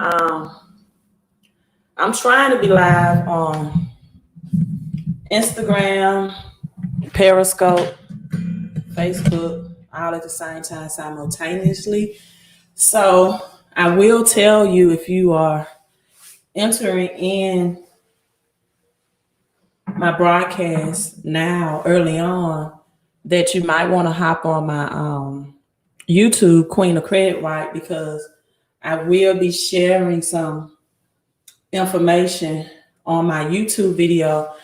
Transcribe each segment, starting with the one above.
I'm trying to be live on Instagram, Periscope, Facebook, all at the same time simultaneously. So I will tell you if you are entering in my broadcast now early on that you might want to hop on my YouTube Queen of Credit, right? Because I will be sharing some information on my YouTube video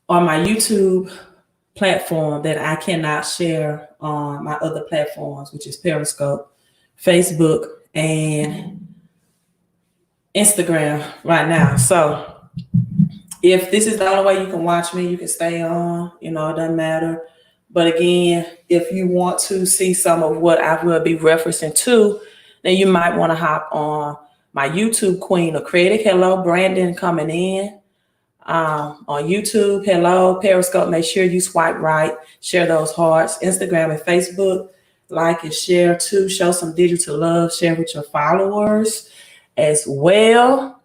on my YouTube platform that I cannot share on my other platforms, which is Periscope, Facebook, and Instagram right now. So if this is the only way you can watch me, you can stay on, it doesn't matter. But again, if you want to see some of what I will be referencing to, then you might want to hop on my YouTube Queen of Credit. Hello, Brandon coming in on YouTube. Hello, Periscope. Make sure you swipe right, share those hearts. Instagram and Facebook, like and share too. Show some digital love. Share with your followers as well.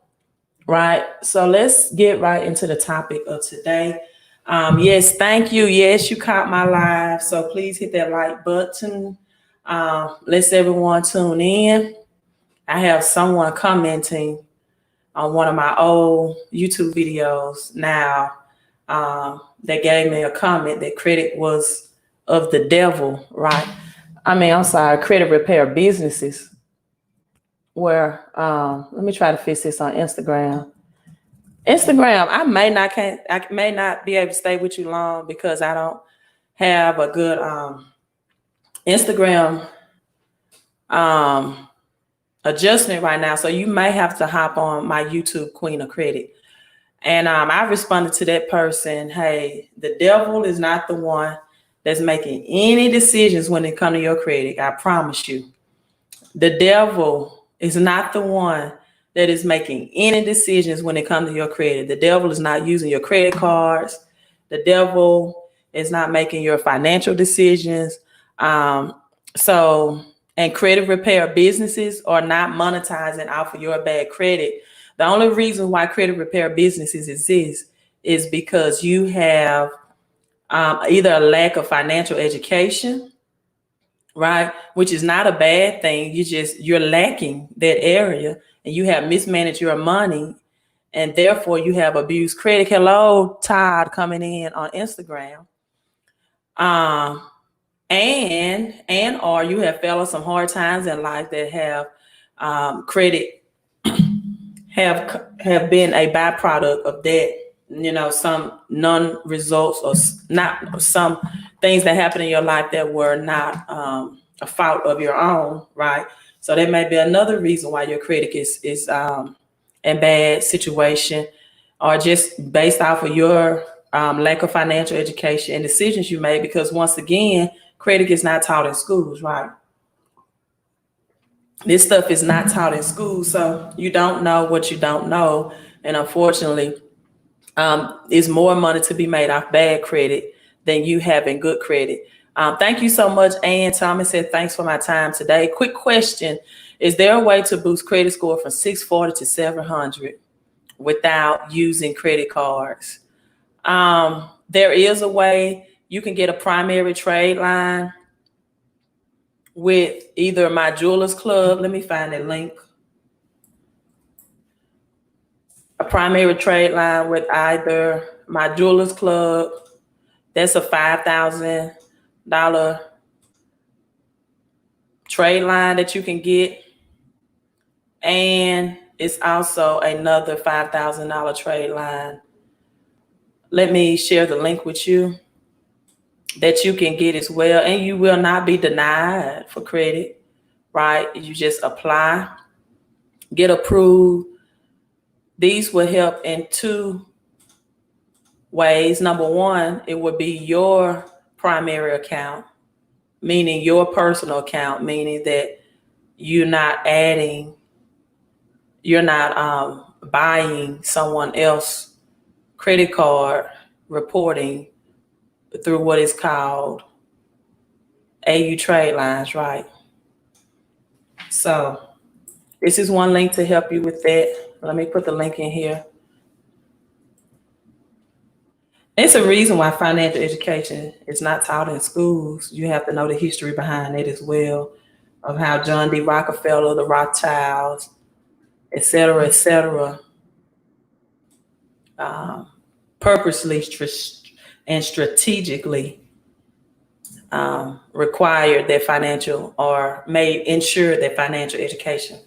Right. So let's get right into the topic of today. Yes, thank you. Yes, you caught my live. So please hit that like button. Let's everyone tune in. I have someone commenting on one of my old YouTube videos now that gave me a comment that credit was of the devil, right? I'm sorry, credit repair businesses. Where let me try to fix this on Instagram. I may not be able to stay with you long because I don't have a good Instagram adjustment right now. So you may have to hop on my YouTube Queen of Credit. And I responded to that person, hey, the devil is not the one that's making any decisions when it comes to your credit. I promise you. The devil is not the one that is making any decisions when it comes to your credit. The devil is not using your credit cards. The devil is not making your financial decisions. And credit repair businesses are not monetizing off of your bad credit. The only reason why credit repair businesses exist is because you have either a lack of financial education, right? Which is not a bad thing. You're lacking that area and you have mismanaged your money and therefore you have abused credit. Hello, Todd coming in on Instagram. Or you have fell on some hard times in life that have credit have been a byproduct of that. Some non-results or not some things that happened in your life that were not a fault of your own, right? So that may be another reason why your credit is in bad situation, or just based off of your lack of financial education and decisions you made. Because once again, credit is not taught in schools, right? This stuff is not taught in school, so you don't know what you don't know, and unfortunately, is more money to be made off bad credit than you having good credit. Thank you so much. Ann Thomas said, thanks for my time today. Quick question. Is there a way to boost credit score from 640 to 700 without using credit cards? There is a way. You can get a primary trade line with either my Jewelers Club. Let me find that link. A primary trade line with either my Jewelers Club. That's a $5,000 trade line that you can get. And it's also another $5,000 trade line. Let me share the link with you that you can get as well. And you will not be denied for credit, right? You just apply, get approved. These will help in two ways. Number one, it would be your primary account, meaning your personal account, meaning that you're not buying someone else's credit card reporting through what is called AU trade lines, right? So This is one link to help you with that. Let me put the link in here. It's a reason why financial education is not taught in schools. You have to know the history behind it as well, of how John D. Rockefeller, the Rothschilds, et cetera, purposely and strategically required that financial, or ensure that financial education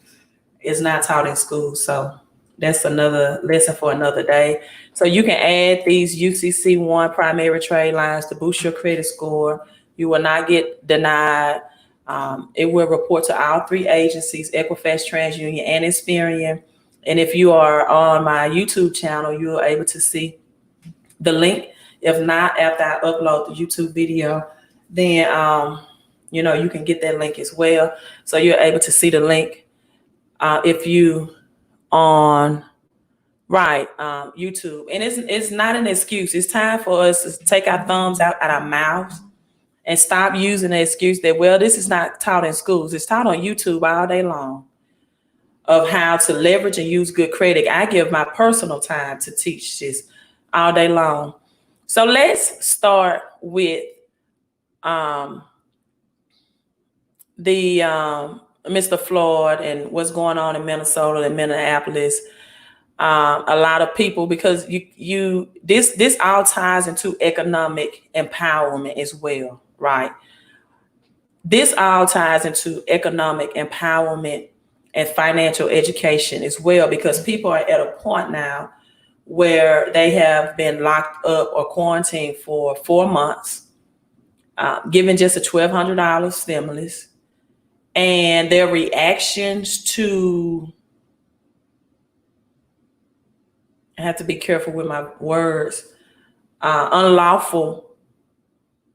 is not taught in school. So that's another lesson for another day. So you can add these UCC1 primary trade lines to boost your credit score. You will not get denied. It will report to all three agencies, Equifax, TransUnion, and Experian. And if you are on my YouTube channel, you are able to see the link. If not, after I upload the YouTube video, then you can get that link as well. So you're able to see the link if you on YouTube. And it's not an excuse. It's time for us to take our thumbs out at our mouths and stop using the excuse that, well, this is not taught in schools. It's taught on YouTube all day long, of how to leverage and use good credit. I give my personal time to teach this all day long. So let's start with the Mr. Floyd and what's going on in Minnesota and Minneapolis. A lot of people, because this all ties into economic empowerment as well, right? This all ties into economic empowerment and financial education as well, because people are at a point now where they have been locked up or quarantined for 4 months, given just a $1,200 stimulus, and their reactions to, I have to be careful with my words, unlawful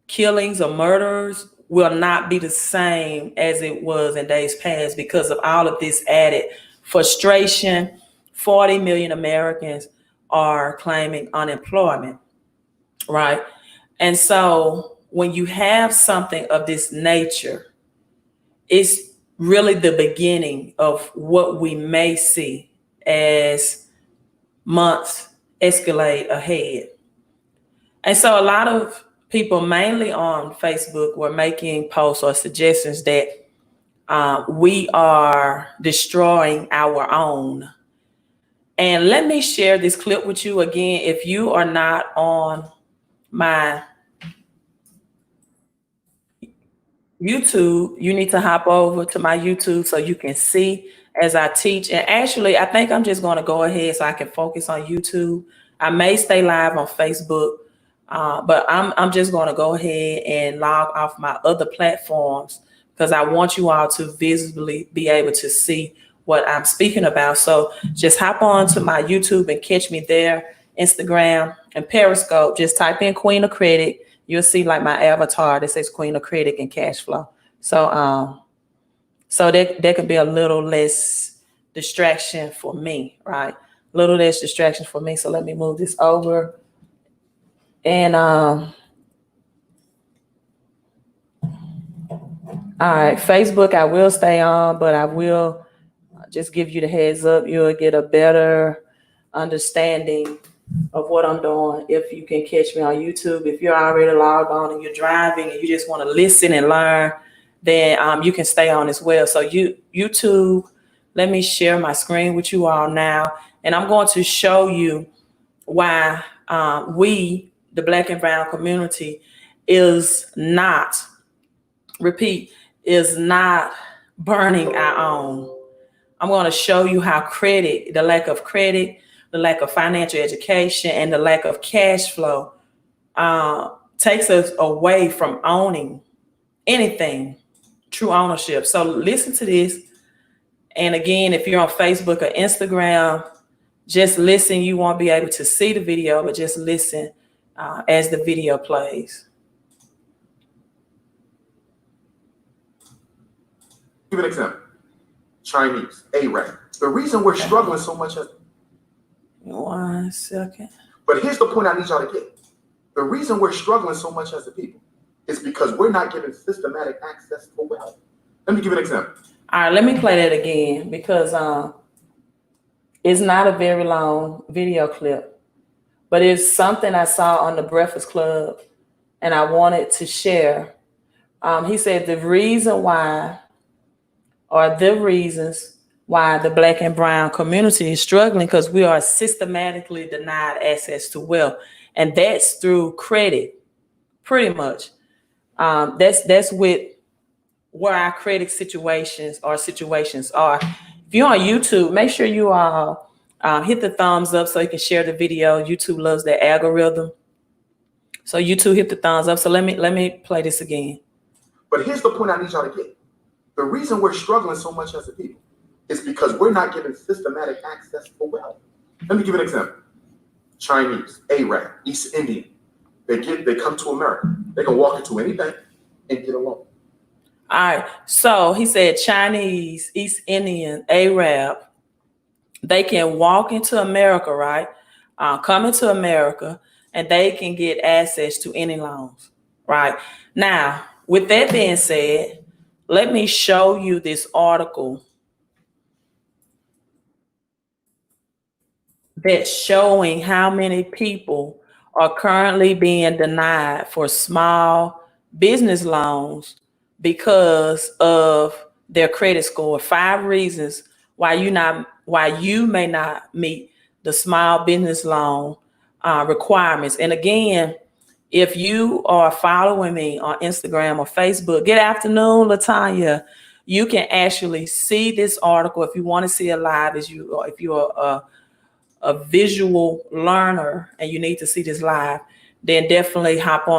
killings or murders will not be the same as it was in days past because of all of this added frustration. 40 million Americans are claiming unemployment, right? And so when you have something of this nature, it's really the beginning of what we may see as months escalate ahead. And so a lot of people, mainly on Facebook, were making posts or suggestions that we are destroying our own. And let me share this clip with you again. If you are not on my YouTube, you need to hop over to my YouTube so you can see as I teach. And actually, I think I'm just going to go ahead so I can focus on YouTube. I may stay live on Facebook, but I'm just going to go ahead and log off my other platforms because I want you all to visibly be able to see what I'm speaking about. So just hop on to my YouTube and catch me there. Instagram and Periscope, just type in Queen of Credit. You'll see like my avatar that says Queen of Credit and Cash Flow. So so there could be a little less distraction for me, right? A little less distraction for me. So let me move this over. And all right, Facebook, I will stay on, but I will just give you the heads up. You'll get a better understanding of what I'm doing if you can catch me on YouTube. If you're already logged on and you're driving and you just want to listen and learn, then you can stay on as well. So YouTube, let me share my screen with you all now. And I'm going to show you why we, the Black and Brown community, is not burning our own. I'm going to show you how credit, the lack of credit, the lack of financial education, and the lack of cash flow takes us away from owning anything, true ownership. So listen to this. And again, if you're on Facebook or Instagram, just listen. You won't be able to see the video, but just listen as the video plays. Give an example. Chinese, Arab. The reason we're struggling so much as 1 second. But here's the point I need y'all to get. The reason we're struggling so much as a people is because we're not given systematic access to wealth. Let me give you an example. All right, let me play that again because it's not a very long video clip, but it's something I saw on the Breakfast Club and I wanted to share. He said the reason why, or the reasons why the Black and brown community is struggling because we are systematically denied access to wealth, and that's through credit, pretty much. That's with where our credit situations are. If you're on YouTube, make sure you hit the thumbs up so you can share the video. YouTube loves their algorithm. So YouTube hit the thumbs up. So let me play this again. But here's the point I need y'all to get. The reason we're struggling so much as a people is because we're not given systematic access for wealth. Let me give you an example. Chinese, Arab, East Indian, they come to America. They can walk into any bank and get a loan. All right. So he said Chinese, East Indian, Arab, they can walk into America, right? Come into America, and they can get access to any loans, right? Now, with that being said, let me show you this article that's showing how many people are currently being denied for small business loans because of their credit score. 5 reasons why you may not meet the small business loan requirements. And again, if you are following me on Instagram or Facebook, good afternoon, Latanya. You can actually see this article if you want to see it live. If you're a visual learner and you need to see this live, then definitely follow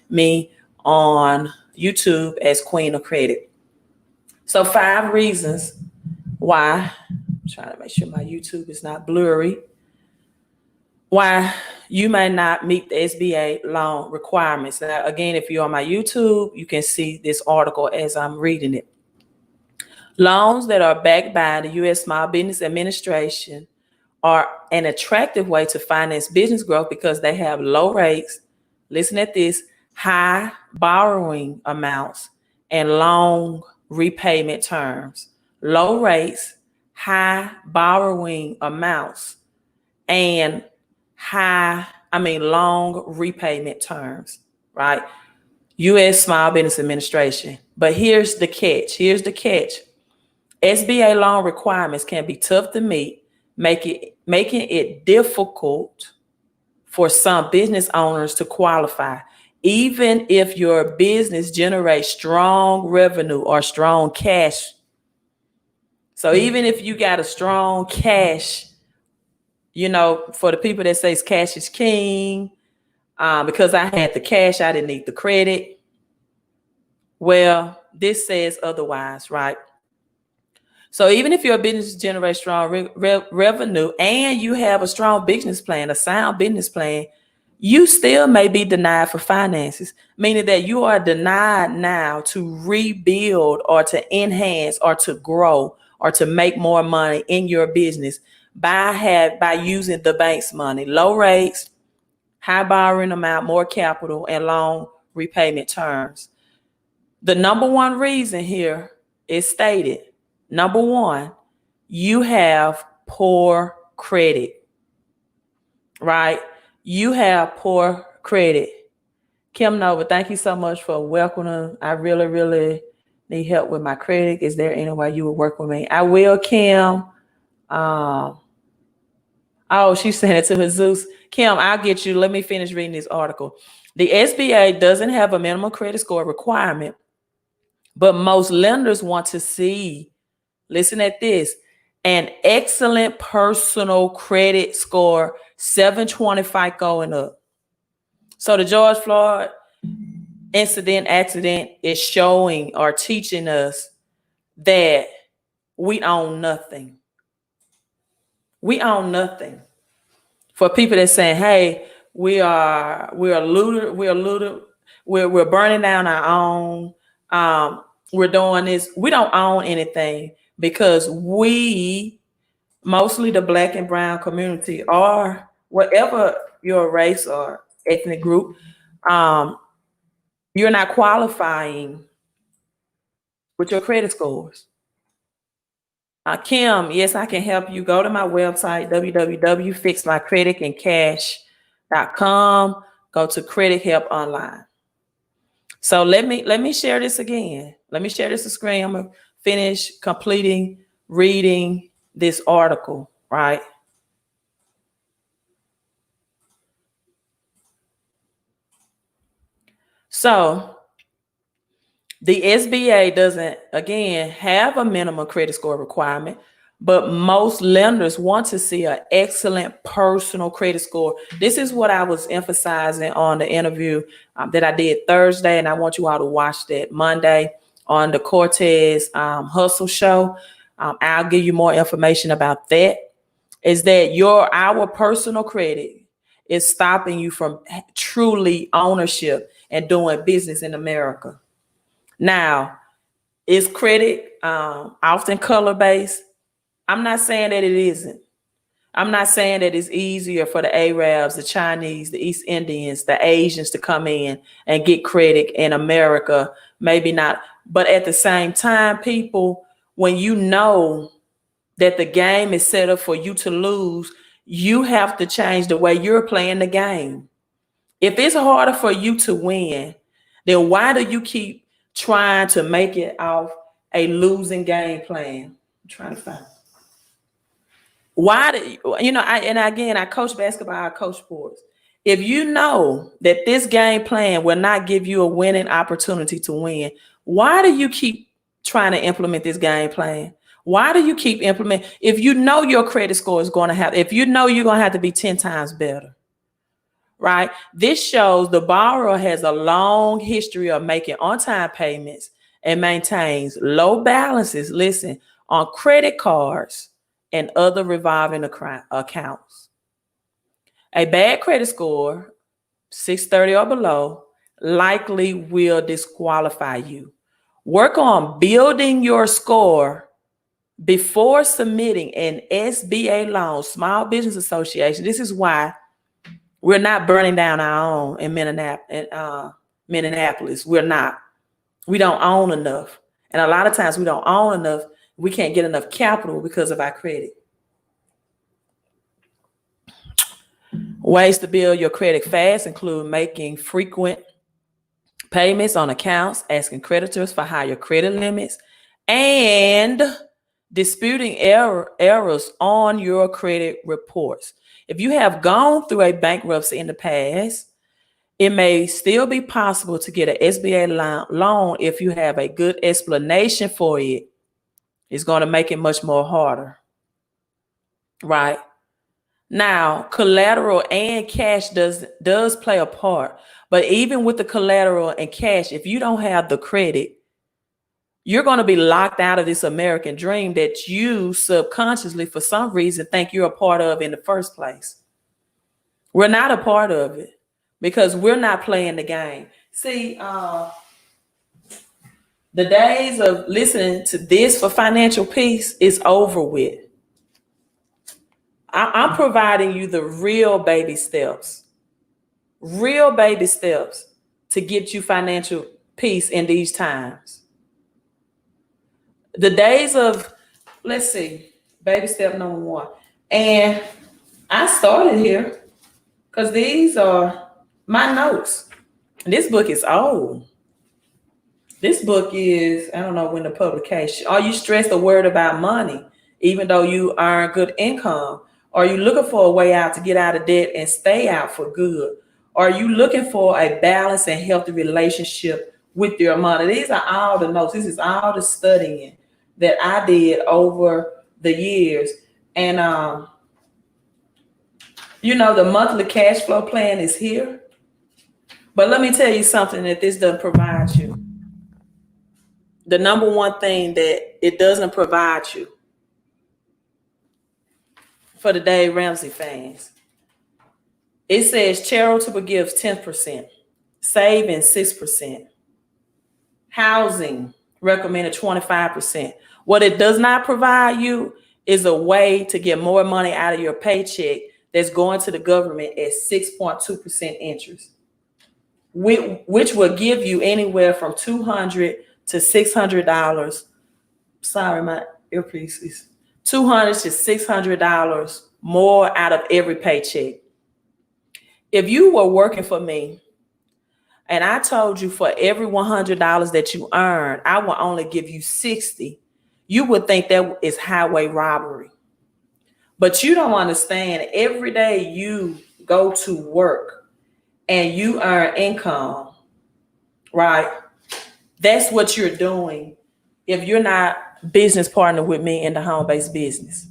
me on YouTube as Queen of Credit. So 5 reasons why. I'm trying to make sure my YouTube is not blurry. Why you may not meet the SBA loan requirements. Now, again, if you're on my YouTube, you can see this article as I'm reading it. Loans that are backed by the U.S. Small Business Administration are an attractive way to finance business growth because they have low rates, listen at this, high borrowing amounts, and long repayment terms. Low rates, high borrowing amounts, and long repayment terms, right? U.S. Small Business Administration. But here's the catch. SBA loan requirements can be tough to meet, making it difficult for some business owners to qualify, even if your business generates strong revenue or strong cash. So even if you got a strong cash, for the people that says cash is king, because I had the cash, I didn't need the credit. Well, this says otherwise, right? So even if your business generates strong revenue and you have a strong business plan, a sound business plan, you still may be denied for finances, meaning that you are denied now to rebuild or to enhance or to grow or to make more money in your business by using the bank's money. Low rates, high borrowing amount, more capital, and long repayment terms. The number one reason here is stated. Number one, you have poor credit, right? You have poor credit. Kim Nova, thank you so much for welcoming. I really, really need help with my credit. Is there any way you would work with me? I will, Kim. She sent it to Jesus. Kim, I'll get you. Let me finish reading this article. The SBA doesn't have a minimum credit score requirement, but most lenders want to see, listen at this, an excellent personal credit score, 720 FICO and up. So the George Floyd accident is showing or teaching us that we own nothing. We own nothing. For people that saying, hey, we're burning down our own, we're doing this. We don't own anything because we, mostly the Black and brown community, or whatever your race or ethnic group, you're not qualifying with your credit scores. Kim, yes, I can help you. Go to my website, www.fixmycreditandcash.com. Go to Credit Help Online. So let me share this again. Let me share this screen. I'm gonna finish completing reading this article, right? So the SBA doesn't, again, have a minimum credit score requirement, but most lenders want to see an excellent personal credit score. This is what I was emphasizing on the interview that I did Thursday, and I want you all to watch that Monday on the Cortez Hustle Show. I'll give you more information about that. Is that our personal credit is stopping you from truly ownership and doing business in America. Now, is credit often color-based? I'm not saying that it isn't. I'm not saying that it's easier for the Arabs, the Chinese, the East Indians, the Asians to come in and get credit in America. Maybe not. But at the same time, people, when you know that the game is set up for you to lose, you have to change the way you're playing the game. If it's harder for you to win, then why do you keep trying to make it off a losing game plan? I'm trying to find. Why do you, I coach basketball, I coach sports. If you know that this game plan will not give you a winning opportunity to win, why do you keep trying to implement this game plan? Why do you keep implementing? If you know your credit score is going to have, if you know you're going to have to be 10 times better, right? This shows the borrower has a long history of making on-time payments and maintains low balances, listen, on credit cards and other revolving accounts. A bad credit score, 630 or below, likely will disqualify you. Work on building your score before submitting an SBA loan, Small Business Association. This is why we're not burning down our own in Minneapolis. We're not. We don't own enough. And a lot of times we don't own enough. We can't get enough capital because of our credit. Ways to build your credit fast include making frequent payments on accounts, asking creditors for higher credit limits, and disputing errors on your credit reports. If you have gone through a bankruptcy in the past, it may still be possible to get an SBA loan if you have a good explanation for it. It's going to make it much more harder, right? Now, collateral and cash does play a part, but even with the collateral and cash, if you don't have the credit, you're going to be locked out of this American dream that you subconsciously, for some reason, think you're a part of in the first place. We're not a part of it because we're not playing the game. See, the days of listening to this for financial peace is over with. I'm providing you the real baby steps to get you financial peace in these times. The days of, let's see, baby step number 1. And I started here because these are my notes. This book is old. This book is, I don't know when the publication. Are you stressed or worried about money, even though you earn good income? Are you looking for a way out to get out of debt and stay out for good? Are you looking for a balanced and healthy relationship with your money? These are all the notes. This is all the studying that I did over the years. And, the monthly cash flow plan is here. But let me tell you something that this doesn't provide you. The number one thing that it doesn't provide you for the Dave Ramsey fans. It says charitable gifts 10%, saving 6%, housing recommended 25%. What it does not provide you is a way to get more money out of your paycheck that's going to the government at 6.2% interest, which will give you anywhere from $200 to $600. Sorry, my earpieces. $200 to $600 more out of every paycheck. If you were working for me and I told you for every $100 that you earn, I will only give you 60, you would think that is highway robbery. But you don't understand, every day you go to work and you earn income, right? That's what you're doing if you're not business partner with me in the home-based business.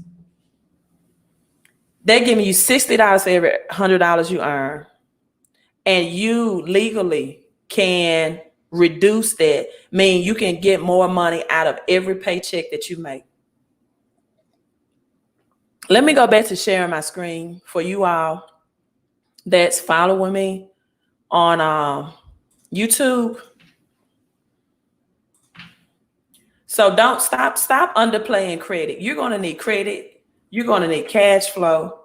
They're giving you $60 for every $100 you earn. And you legally can reduce that, meaning you can get more money out of every paycheck that you make. Let me go back to sharing my screen for you all that's following me on YouTube. So don't stop underplaying credit. You're going to need credit. You're going to need cash flow.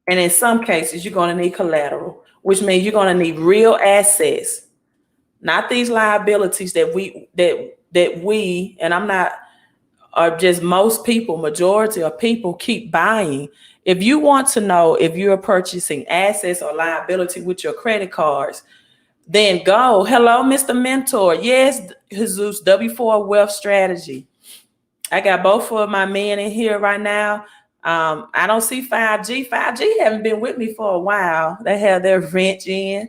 And in some cases, you're going to need collateral, which means you're going to need real assets, not these liabilities that we, and I'm not, or just most people, majority of people keep buying. If you want to know if you're purchasing assets or liability with your credit cards, then go. Hello, Mr. Mentor. Yes, Jesus, W4 Wealth Strategy. I got both of my men in here right now. I don't see 5G. 5G haven't been with me for a while. They have their wrench in.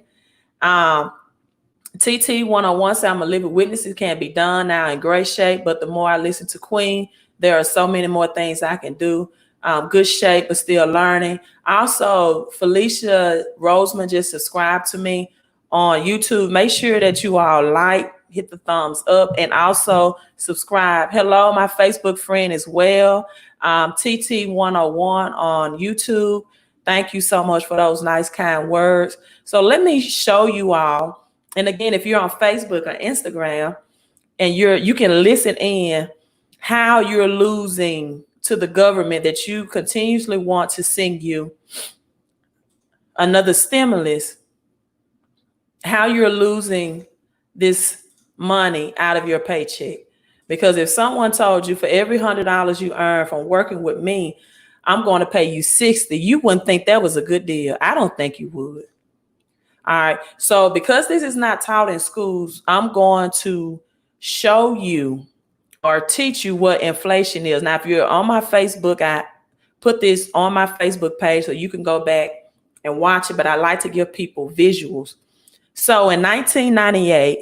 TT 101 said, I'm a living witness. It can't be done now in great shape. But the more I listen to Queen, there are so many more things I can do. Good shape, but still learning. Also, Felicia Roseman just subscribed to me on YouTube. Make sure that you all like, hit the thumbs up, and also subscribe. Hello, my Facebook friend as well. TT 101 on YouTube. Thank you so much for those nice, kind words. So let me show you all. And again, if you're on Facebook or Instagram and you can listen in how you're losing to the government that you continuously want to send you another stimulus, how you're losing this money out of your paycheck. Because if someone told you for every $100 you earn from working with me, I'm going to pay you 60, you wouldn't think that was a good deal. I don't think you would. All right. So because this is not taught in schools, I'm going to show you or teach you what inflation is. Now, if you're on my Facebook, I put this on my Facebook page so you can go back and watch it, but I like to give people visuals. So in 1998,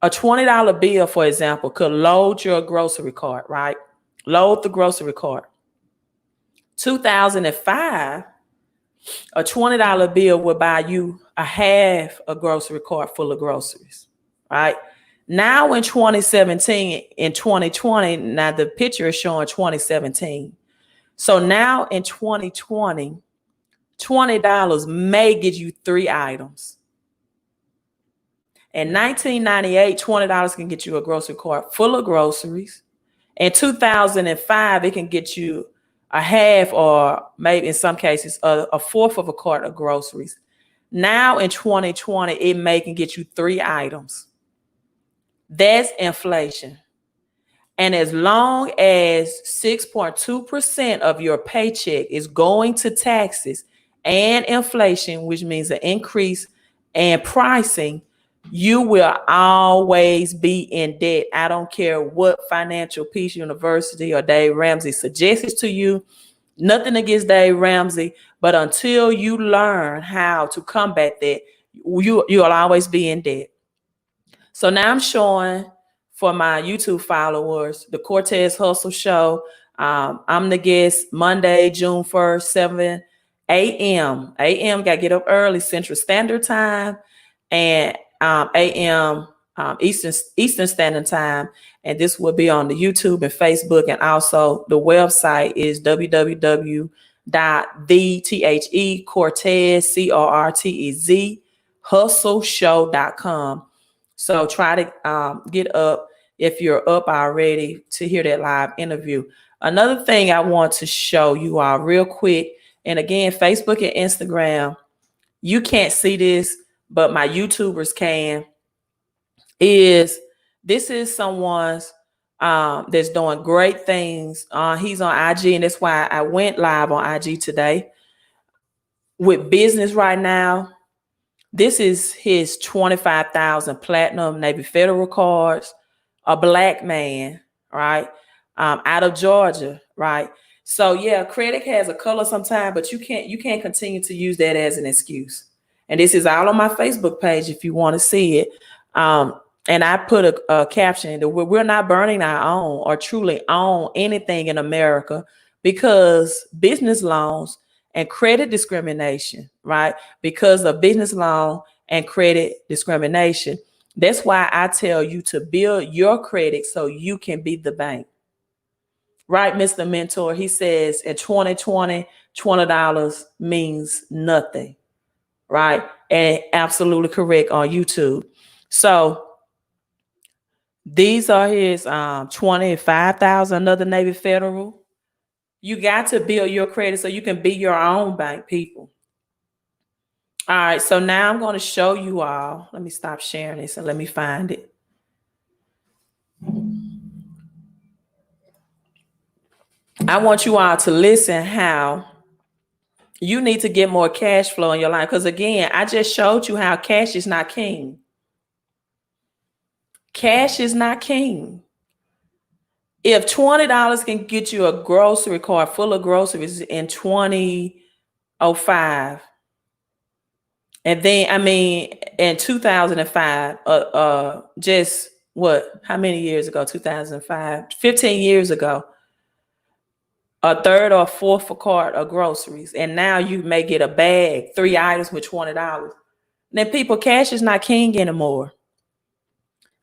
a $20 bill, for example, could load your grocery cart, right? Load the grocery cart. 2005, a $20 bill would buy you a half a grocery cart full of groceries, right? Now in 2017, in 2020, now the picture is showing 2017. So now in 2020, $20 may get you 3 items. In 1998, $20 can get you a grocery cart full of groceries. In 2005, it can get you a half or maybe in some cases a fourth of a cart of groceries. Now in 2020, it may can get you 3 items. That's inflation. And as long as 6.2% of your paycheck is going to taxes and inflation, which means an increase in pricing, you will always be in debt. I don't care what Financial Peace University or Dave Ramsey suggests to you. Nothing against Dave Ramsey, but until you learn how to combat that, you'll always be in debt. So now I'm showing for my YouTube followers the Cortez Hustle Show. I'm the guest Monday, June 1st, 7 a.m. Got to get up early, Central Standard Time, and a.m. Eastern Standard Time. And this will be on the YouTube and Facebook. And also the website is www.Cortez, Cortez, hustleshow.com. So try to get up if you're up already to hear that live interview. Another thing I want to show you all real quick. And again, Facebook and Instagram, you can't see this, but my YouTubers can. is this is someone's that's doing great things. He's on IG, and that's why I went live on IG today with business right now. This is his 25,000 platinum Navy Federal cards, a black man, right? Out of Georgia, right? So yeah, credit has a color sometimes, but you can't continue to use that as an excuse. And this is all on my Facebook page if you want to see it. And I put a caption that we're not burning our own or truly own anything in America because business loans and credit discrimination, right? Because of business loan and credit discrimination. That's why I tell you to build your credit so you can be the bank. Right, Mr. Mentor? He says in 2020, $20 means nothing, right? And absolutely correct on YouTube. So these are his 25,000, another Navy Federal. You got to build your credit so you can be your own bank, people. All right, so now I'm going to show you all. Let me stop sharing this and let me find it. I want you all to listen how you need to get more cash flow in your life. Because again, I just showed you how cash is not king. Cash is not king. If $20 can get you a grocery cart full of groceries in 2005, and then, I mean, in 2005, just what, how many years ago? 2005, 15 years ago, a third or fourth a cart of groceries. And now you may get a bag, 3 items with $20. Then people, cash is not king anymore.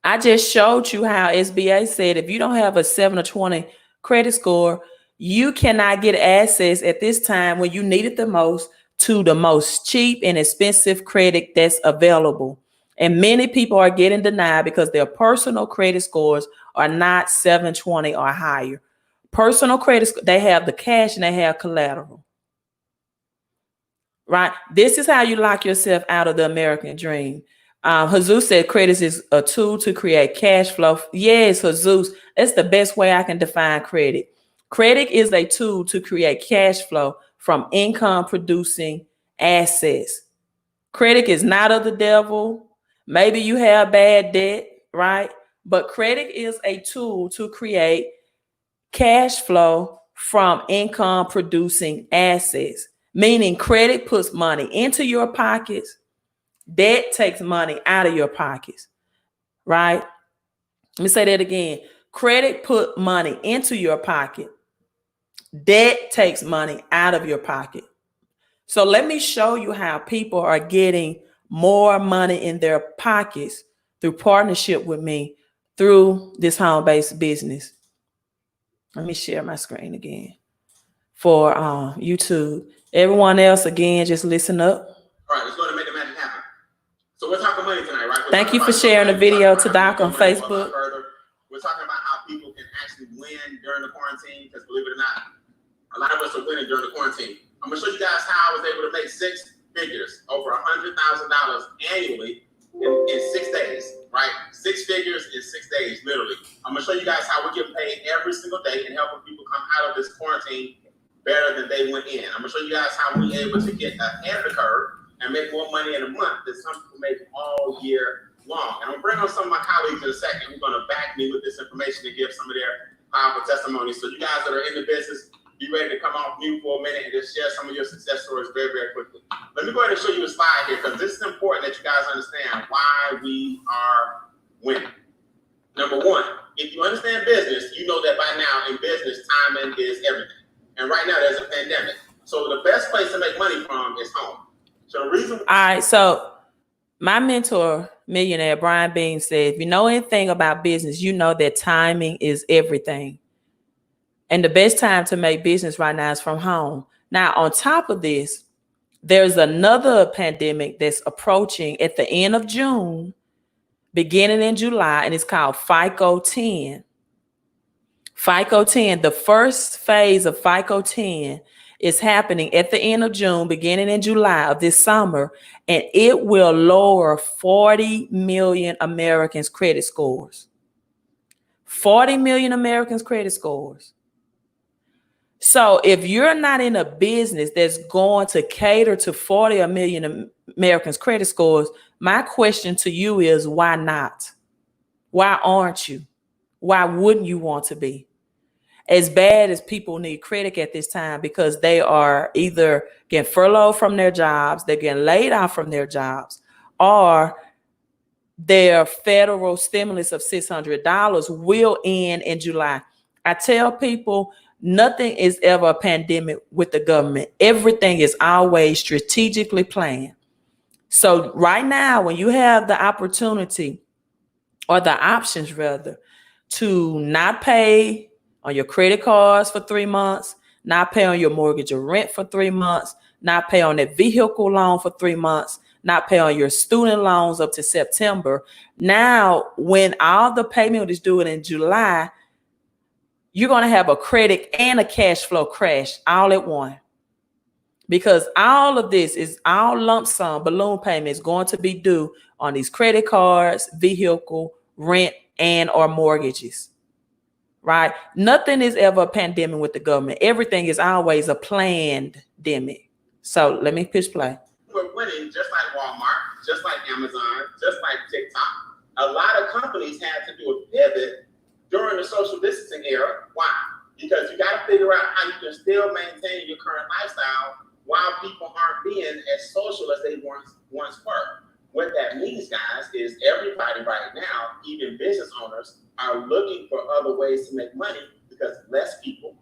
I just showed you how SBA said if you don't have a 7 or 20 credit score, you cannot get access at this time when you need it the most to the most cheap and expensive credit that's available. And many people are getting denied because their personal credit scores are not 720 or higher. Personal credit, they have the cash and they have collateral. Right? This is how you lock yourself out of the American dream. Jesus said credit is a tool to create cash flow. Yes, Jesus, that's the best way I can define credit. Credit is a tool to create cash flow from income producing assets. Credit is not of the devil. Maybe you have bad debt, right? But credit is a tool to create cash flow from income producing assets, meaning credit puts money into your pockets. Debt takes money out of your pockets, right? Let me say that again. Credit put money into your pocket. Debt takes money out of your pocket. So let me show you how people are getting more money in their pockets through partnership with me through this home-based business. Let me share my screen again for YouTube. Everyone else, again, just listen up. All right, let's go to make the magic happen. So we're talking money tonight, right? Thank you for sharing the video to Doc on Facebook. We're talking about how people can actually win during the quarantine, because believe it or not, a lot of us are winning during the quarantine. I'm gonna show you guys how I was able to make 6 figures, over $100,000 annually in 6 days, right? 6 figures in 6 days, literally. I'm gonna show you guys how we get paid every single day and helping people come out of this quarantine better than they went in. I'm gonna show you guys how we're able to get ahead of the curve and make more money in a month than some people make all year long. And I'm gonna bring on some of my colleagues in a second who're gonna back me with this information and give some of their powerful testimonies. So you guys that are in the business, be ready to come off mute for a minute and just share some of your success stories very, very quickly. Let me go ahead and show you a slide here, because this is important that you guys understand why we are winning. Number one, if you understand business, you know that by now in business, timing is everything. And right now there's a pandemic. So the best place to make money from is home. So the reason. All right. So my mentor, millionaire Brian Bean, said, if you know anything about business, you know that timing is everything. And the best time to make business right now is from home. Now, on top of this, there's another pandemic that's approaching at the end of June, beginning in July, and it's called Fico 10. Fico 10, the first phase of Fico 10 It's happening at the end of June, beginning in July of this summer, and it will lower 40 million Americans' credit scores. 40 million Americans' credit scores. So if you're not in a business that's going to cater to 40 million Americans' credit scores, my question to you is, why not? Why aren't you? Why wouldn't you want to be? As bad as people need credit at this time, because they are either getting furloughed from their jobs, they're getting laid off from their jobs, or their federal stimulus of $600 will end in July. I tell people, nothing is ever a pandemic with the government. Everything is always strategically planned. So right now, when you have the opportunity, or the options rather, to not pay on your credit cards for 3 months, not pay on your mortgage or rent for 3 months, not pay on that vehicle loan for 3 months, not pay on your student loans up to September. Now, when all the payment is due in July, you're going to have a credit and a cash flow crash all at once. Because all of this is all lump sum balloon payments going to be due on these credit cards, vehicle, rent, and or mortgages, right? Nothing is ever a pandemic with the government. Everything is always a planned demic. So let me push play. We're winning just like Walmart, just like Amazon, just like TikTok. A lot of companies had to do a pivot during the social distancing era. Why? Because you got to figure out how you can still maintain your current lifestyle while people aren't being as social as they once were. What that means, guys, is everybody right now, even business owners, are looking for other ways to make money because less people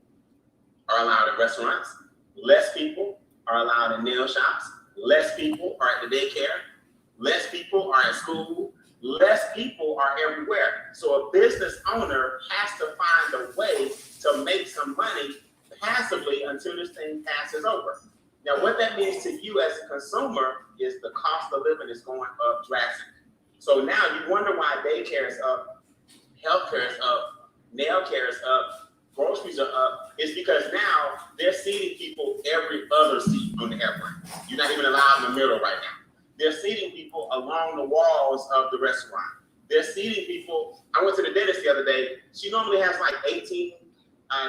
are allowed in restaurants, less people are allowed in nail shops, less people are at the daycare, less people are at school, less people are everywhere. So a business owner has to find a way to make some money passively until this thing passes over. Now, what that means to you as a consumer is the cost of living is going up drastically. So now you wonder why daycare is up, healthcare is up, nail care is up, groceries are up. It's because now they're seating people every other seat on the airplane. You're not even allowed in the middle right now. They're seating people along the walls of the restaurant. They're seating people. I went to the dentist the other day. She normally has like 18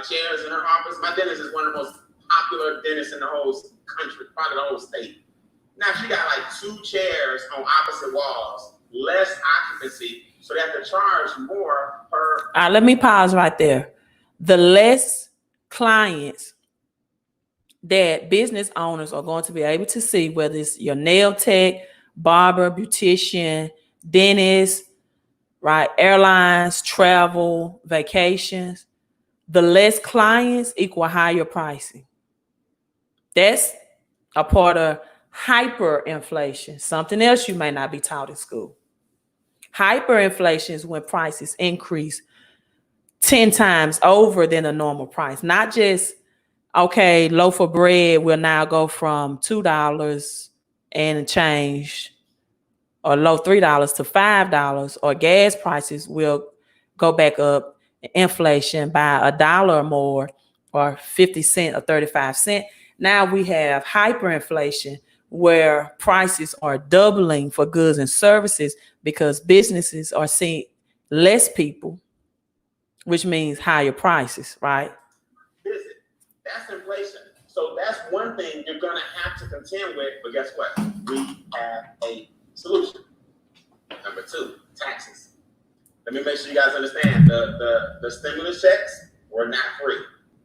chairs in her office. My dentist is one of the most popular dentists in the whole country, probably the whole state. Now she got like 2 chairs on opposite walls, less occupancy, so they have to charge more per. Let me pause right there. The less clients that business owners are going to be able to see, whether it's your nail tech, barber, beautician, dentist, right, airlines, travel, vacations, the less clients equal higher pricing. That's a part of hyperinflation, something else you may not be taught in school. Hyperinflation is when prices increase 10 times over than a normal price. Not just, okay, loaf of bread will now go from $2 and change, or low $3 to $5, or gas prices will go back up, inflation by $1 or more, or 50 cents or 35 cents. Now we have hyperinflation, where prices are doubling for goods and services because businesses are seeing less people, which means higher prices, right? Visit. That's inflation. So that's one thing you're going to have to contend with. But guess what? We have a solution. Number 2, taxes. Let me make sure you guys understand the stimulus checks were not free.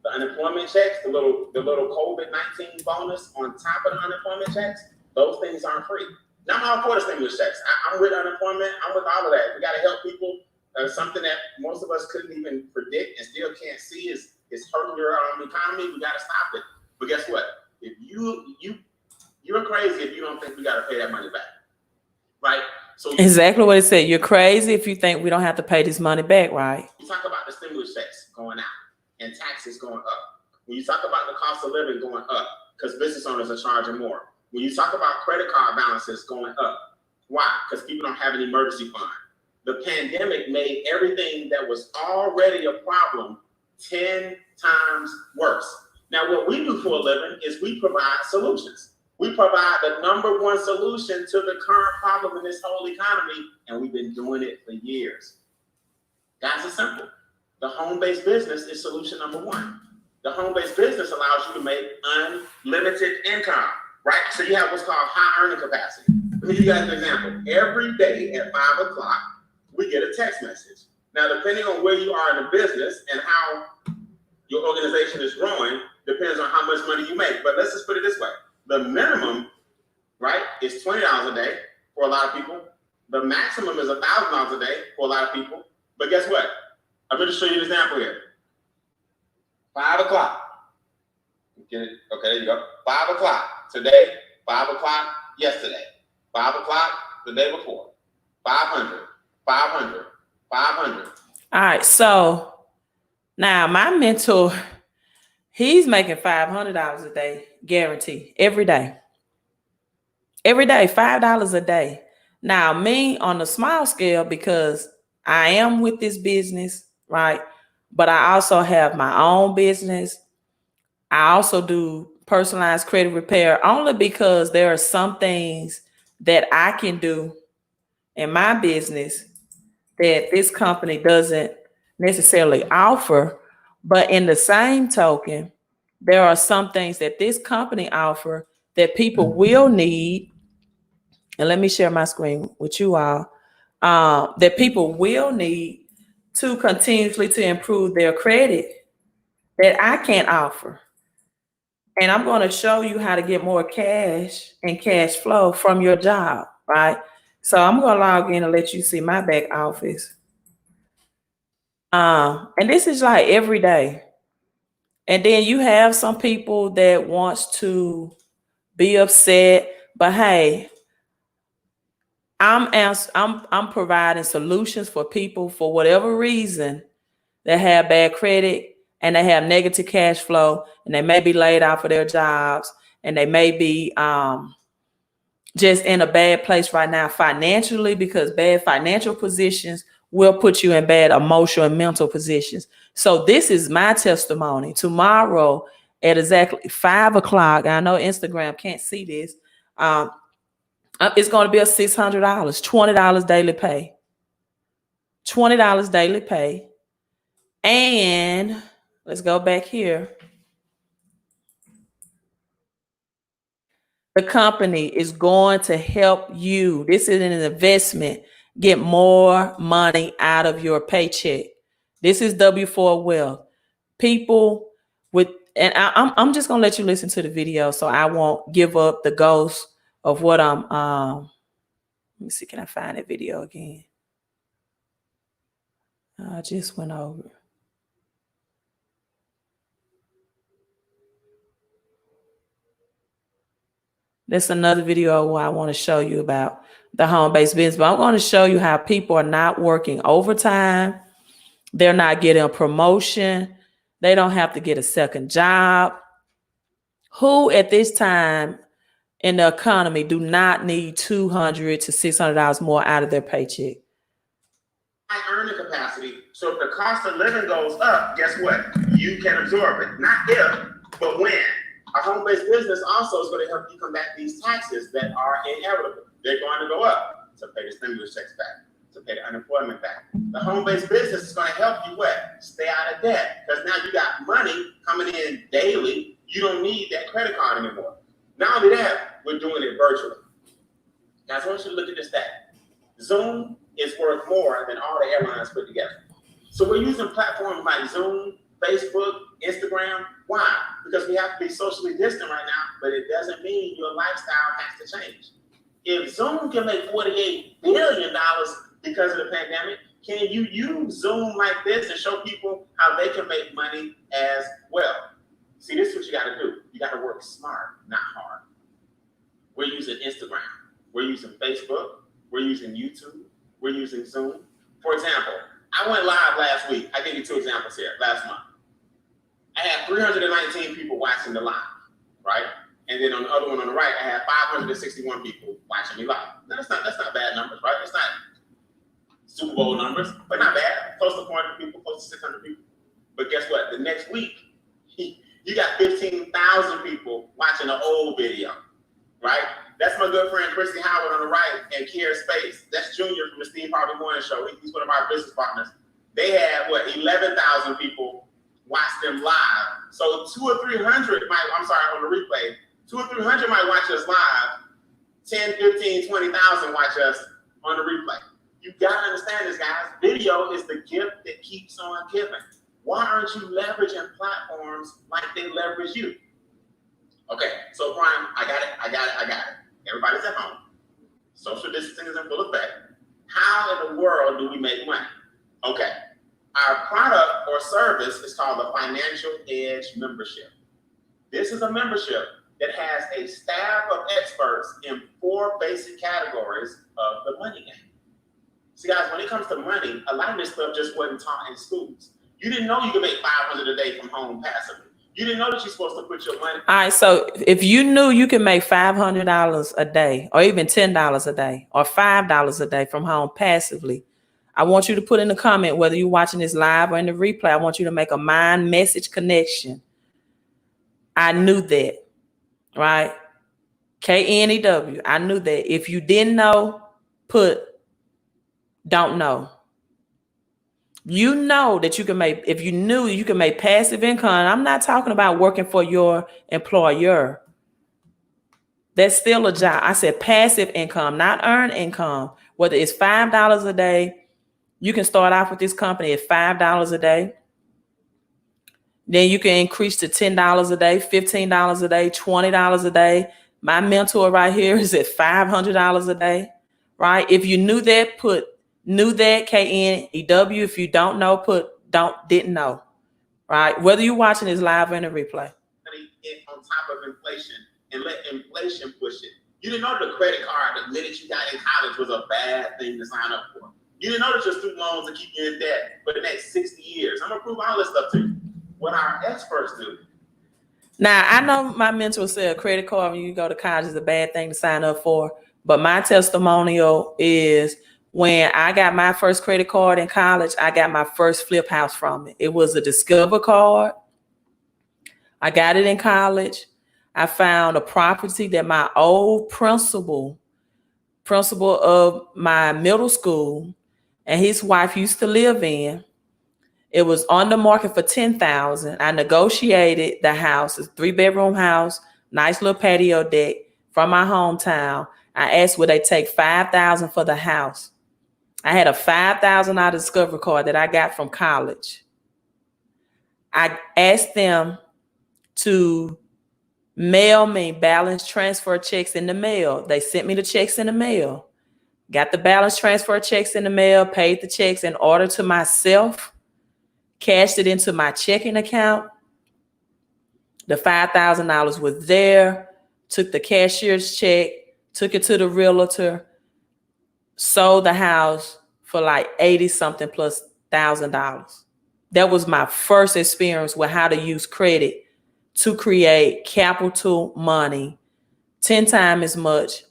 The unemployment checks, the little COVID-19 bonus on top of the unemployment checks, those things aren't free. Now I'm all for the stimulus checks. I'm with unemployment. I'm with all of that. We got to help people. Something that most of us couldn't even predict and still can't see is hurting your economy. We got to stop it. But guess what? If you're crazy if you don't think we got to pay that money back, right? So exactly what it said. You're crazy if you think we don't have to pay this money back, right? You talk about the stimulus checks going out and taxes going up. When you talk about the cost of living going up because business owners are charging more. When you talk about credit card balances going up, why? Because people don't have an emergency fund. The pandemic made everything that was already a problem 10 times worse. Now, what we do for a living is we provide solutions. We provide the #1 solution to the current problem in this whole economy, and we've been doing it for years. Guys, it's simple. The home-based business is solution #1. The home-based business allows you to make unlimited income, right? So you have what's called high earning capacity. Let me give you guys an example. Every day at 5 o'clock, we get a text message. Now, depending on where you are in the business and how your organization is growing, depends on how much money you make. But let's just put it this way. The minimum, right, is $20 a day for a lot of people. The maximum is $1,000 a day for a lot of people. But guess what? I'm going to show you an example here. 5 o'clock. Get it? Okay, there you go. 5 o'clock today, 5 o'clock yesterday, 5 o'clock the day before. 500, 500, 500. All right, so now my mentor, he's making $500 a day, guaranteed, every day. Every day, $5 a day. Now, me on the small scale, because I am with this business, right? But I also have my own business. I also do personalized credit repair only because there are some things that I can do in my business that this company doesn't necessarily offer. But in the same token, there are some things that this company offer that people will need. And let me share my screen with you all. That people will need to continuously to improve their credit that I can't offer. And I'm going to show you how to get more cash and cash flow from your job, right? So I'm going to log in and let you see my back office. And this is like every day. And then you have some people that wants to be upset, but hey, I'm providing solutions for people for whatever reason that have bad credit and they have negative cash flow and they may be laid off of their jobs and they may be just in a bad place right now financially, because bad financial positions will put you in bad emotional and mental positions. So this is my testimony. Tomorrow at exactly 5 o'clock, I know Instagram can't see this, it's going to be a $600, $20 daily pay. $20 daily pay. And let's go back here. The company is going to help you. This is an investment. Get more money out of your paycheck. This is W4 Wealth. People with, and I'm just going to let you listen to the video so I won't give up the ghost of what I'm, let me see, can I find that video again? I just went over. That's another video where I want to show you about the home-based business. But I'm going to show you how people are not working overtime. They're not getting a promotion. They don't have to get a second job. Who at this time in the economy do not need $200 to $600 more out of their paycheck? High earning capacity. So if the cost of living goes up, guess what? You can absorb it. Not if, but when. A home-based business also is going to help you combat these taxes that are inevitable. They're going to go up to pay the stimulus checks back, to pay the unemployment back. The home-based business is going to help you what? Stay out of debt, because now you got money coming in daily. You don't need that credit card anymore. Not only that, we're doing it virtually. Guys, I want you to look at this stat. Zoom is worth more than all the airlines put together. So we're using platforms like Zoom, Facebook, Instagram. Why? Because we have to be socially distant right now, but it doesn't mean your lifestyle has to change. If Zoom can make $48 billion because of the pandemic, can you use Zoom like this and show people how they can make money as well? See, this is what you got to do. You got to work smart, not hard. We're using Instagram. We're using Facebook. We're using YouTube. We're using Zoom. For example, I went live last week. I gave you 2 examples here last month. I had 319 people watching the live, right? And then on the other one on the right, I had 561 people watching me live. Now, that's not bad numbers, right? It's not Super Bowl numbers, but not bad. Close to 400 people, close to 600 people. But guess what? The next week, you You got 15,000 people watching an old video, right? That's my good friend Christy Howard on the right and Kier Space. That's Junior from the Steve Harvey Morning Show. He's one of our business partners. They had 11,000 people watch them live. So 200 or 300 might, I'm sorry, on the replay, 200 or 300 might watch us live. 10, 15, 20,000 watch us on the replay. You gotta understand this, guys. Video is the gift that keeps on giving. Why aren't you leveraging platforms like they leverage you? Okay, so Brian, I got it. Everybody's at home. Social distancing is in full effect. How in the world do we make money? Okay, our product or service is called the Financial Edge membership. This is a membership that has a staff of experts in 4 basic categories of the money game. See, guys, when it comes to money, a lot of this stuff just wasn't taught in schools. You didn't know you could make $500 a day from home passively. You didn't know that you're supposed to put your money. All right, so if you knew you could make $500 a day, or even $10 a day, or $5 a day from home passively, I want you to put in the comment, whether you're watching this live or in the replay, I want you to make a mind message connection. I knew that, right? KNEW, I knew that. If you didn't know, put don't know. You know that you can make, if you knew you can make passive income. I'm not talking about working for your employer. That's still a job. I said passive income, not earned income. Whether it's $5 a day, you can start off with this company at $5 a day. Then you can increase to $10 a day, $15 a day, $20 a day. My mentor right here is at $500 a day, right? If you knew that, put knew that, KNEW. If you don't know, put didn't know, right? Whether you're watching this live or in a replay. On top of inflation and let inflation push it. You didn't know the credit card the minute you got in college was a bad thing to sign up for. You didn't know that your student loans will keep you in debt for the next 60 years. I'm gonna prove all this stuff to you. What our experts do. Now, I know my mentor said a credit card when you go to college is a bad thing to sign up for, but my testimonial is when I got my first credit card in college, I got my first flip house from it. It was a Discover card. I got it in college. I found a property that my old principal of my middle school and his wife used to live in. It was on the market for $10,000. I negotiated the house, a 3-bedroom house, nice little patio deck from my hometown. I asked would they take $5,000 for the house. I had a $5,000 Discover card that I got from college. I asked them to mail me balance transfer checks in the mail. They sent me the checks in the mail. Got the balance transfer checks in the mail, paid the checks in order to myself, cashed it into my checking account. The $5,000 was there, took the cashier's check, took it to the realtor, sold the house for like 80 something plus $1,000. That was my first experience with how to use credit to create capital money, 10 times as much,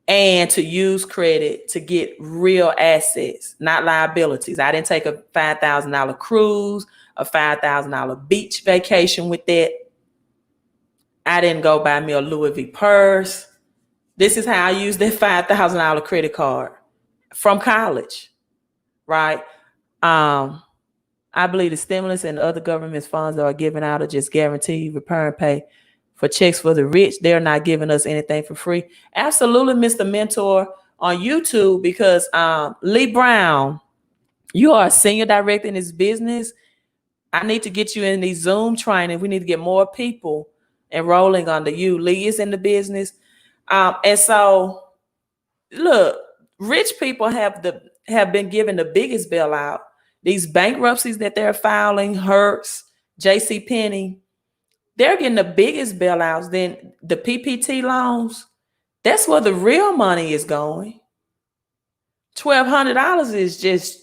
and to use credit to get real assets, not liabilities. I didn't take a $5,000 cruise, a $5,000 beach vacation with that. I didn't go buy me a Louis V purse. This is how I used that $5,000 credit card from college, right? I believe the stimulus and other government funds that are given out are just guaranteed return pay for checks for the rich. They're not giving us anything for free. Absolutely, Mr. Mentor on YouTube, because Lee Brown, you are a senior director in this business. I need to get you in these Zoom training. We need to get more people enrolling under you. Lee is in the business. And so, look, rich people have been given the biggest bailout. These bankruptcies that they're filing, Hertz, JCPenney, they're getting the biggest bailouts. Then the PPP loans, that's where the real money is going. $1,200 is just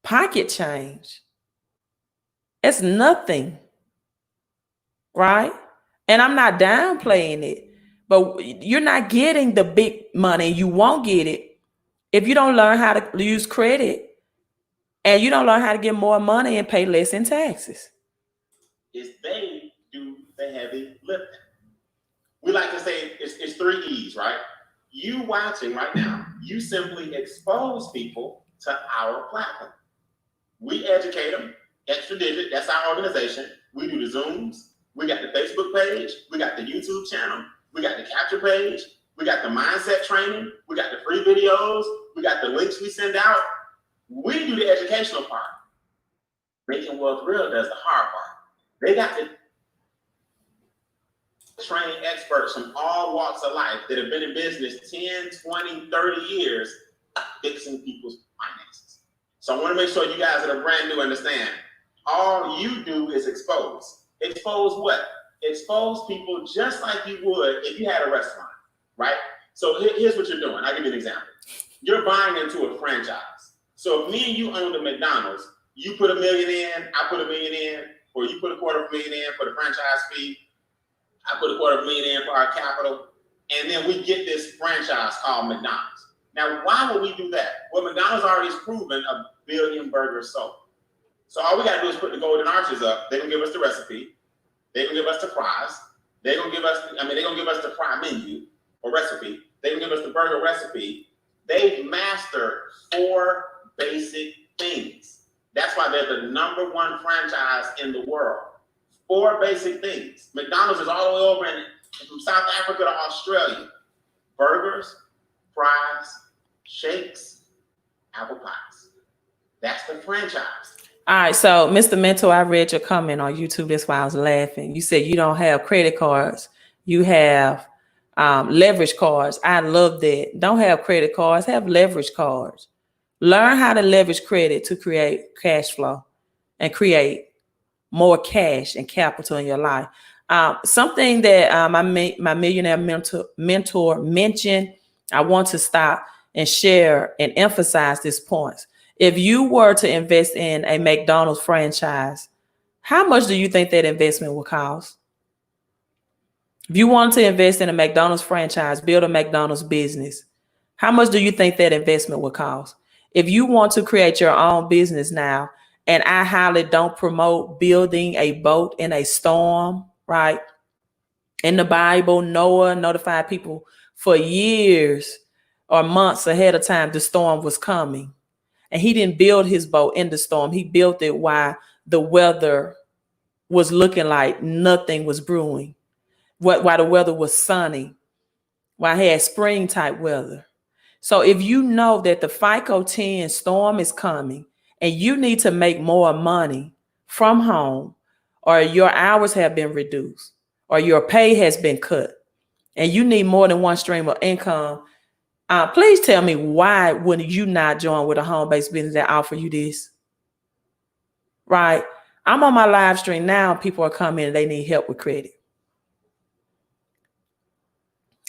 pocket change. It's nothing, right? And I'm not downplaying it, but you're not getting the big money. You won't get it if you don't learn how to use credit and you don't learn how to get more money and pay less in taxes. Is they do the heavy lifting. We like to say it's 3 E's, right? You watching right now, you simply expose people to our platform. We educate them, extra digit, that's our organization. We do the Zooms, we got the Facebook page, we got the YouTube channel, we got the capture page, we got the mindset training, we got the free videos, we got the links we send out. We do the educational part. Making Wealth Real does the hard part. They got to train experts from all walks of life that have been in business 10, 20, 30 years fixing people's finances. So I want to make sure you guys that are brand new understand, all you do is expose. Expose what? Expose people just like you would if you had a restaurant, right? So here's what you're doing. I'll give you an example. You're buying into a franchise. So if me and you own the McDonald's, you put $1 million in, I put $1 million in, or you put $250,000 in for the franchise fee, I put $250,000 in for our capital, and then we get this franchise called McDonald's. Now, why would we do that? Well, McDonald's already has proven 1 billion burgers sold. So all we got to do is put the golden arches up. They're going to give us the recipe. They're going to give us the fries. They're going to give us the fry menu or recipe. They're going to give us the burger recipe. They've mastered 4 basic things. That's why they're the #1 franchise in the world. 4 basic things. McDonald's is all the way over from South Africa to Australia. Burgers, fries, shakes, apple pies. That's the franchise. All right, so Mr. Mentor, I read your comment on YouTube. That's why I was laughing. You said you don't have credit cards. You have leverage cards. I love that. Don't have credit cards. Have leverage cards. Learn how to leverage credit to create cash flow and create more cash and capital in your life. Something that my millionaire mentor mentioned, I want to stop and share and emphasize this point. If you were to invest in a McDonald's franchise, how much do you think that investment will cost? If you want to invest in a McDonald's franchise, build a McDonald's business, how much do you think that investment will cost? If you want to create your own business now, and I highly don't promote building a boat in a storm, right? In the Bible, Noah notified people for years or months ahead of time the storm was coming. And he didn't build his boat in the storm. He built it while the weather was looking like nothing was brewing, while the weather was sunny, while he had spring type weather. So if you know that the Fico 10 storm is coming and you need to make more money from home, or your hours have been reduced, or your pay has been cut, and you need more than one stream of income, please tell me, why would you not join with a home-based business that offer you this? Right? I'm on my live stream now. People are coming and they need help with credit.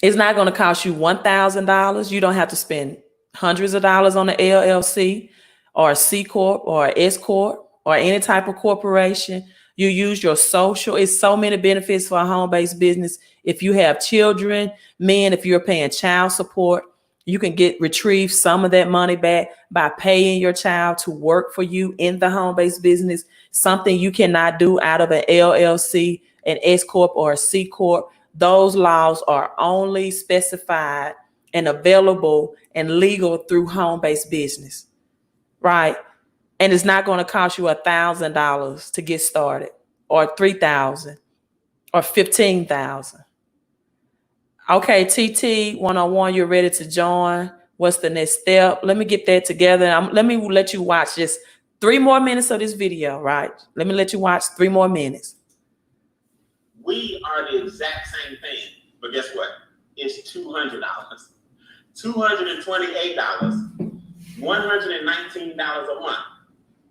It's not going to cost you $1,000. You don't have to spend hundreds of dollars on an LLC or a C Corp or an S Corp or any type of corporation. You use your social. It's so many benefits for a home-based business. If you have children, men, if you're paying child support, you can retrieve some of that money back by paying your child to work for you in the home-based business, something you cannot do out of an LLC, an S Corp, or a C Corp. Those laws are only specified and available and legal through home-based business, right? And it's not going to cost you $1,000 to get started, or $3,000, or $15,000. Okay, TT 101, you're ready to join. What's the next step? Let me get that together. Let me let you watch just 3 more minutes of this video, right? Let me let you watch 3 more minutes. We are the exact same thing, but guess what? It's $200, $228, $119 a month.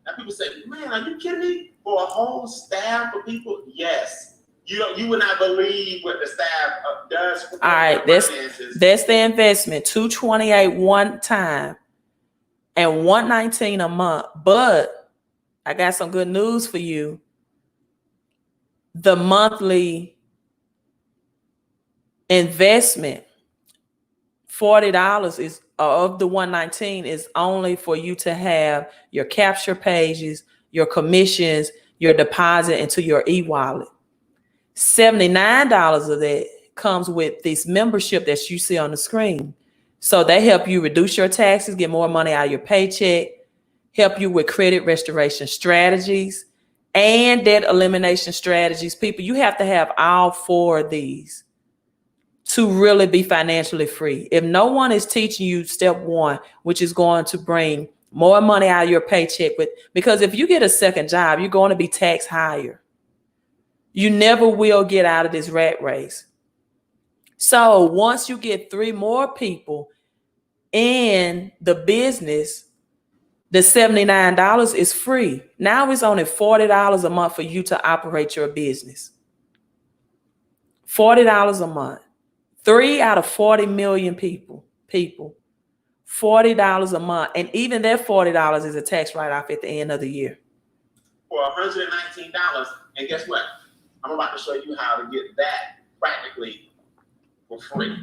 Now people say, man, are you kidding me? For a whole staff of people? Yes. You would not believe what the staff does for all right, finances. That's the investment. $228 one time and $119 a month. But I got some good news for you. The monthly investment, $40 is of the $119 is only for you to have your capture pages, your commissions, your deposit into your e-wallet. $79 of that comes with this membership that you see on the screen. So they help you reduce your taxes, get more money out of your paycheck, help you with credit restoration strategies and debt elimination strategies. People, you have to have all 4 of these to really be financially free. If no one is teaching you step 1, which is going to bring more money out of your paycheck, because if you get a second job, you're going to be taxed higher. You never will get out of this rat race. So once you get 3 more people in the business, the $79 is free. Now it's only $40 a month for you to operate your business. $40 a month. 3 out of 40 million people, $40 a month. And even that $40 is a tax write-off at the end of the year. For $119. And guess what? I'm about to show you how to get that practically for free.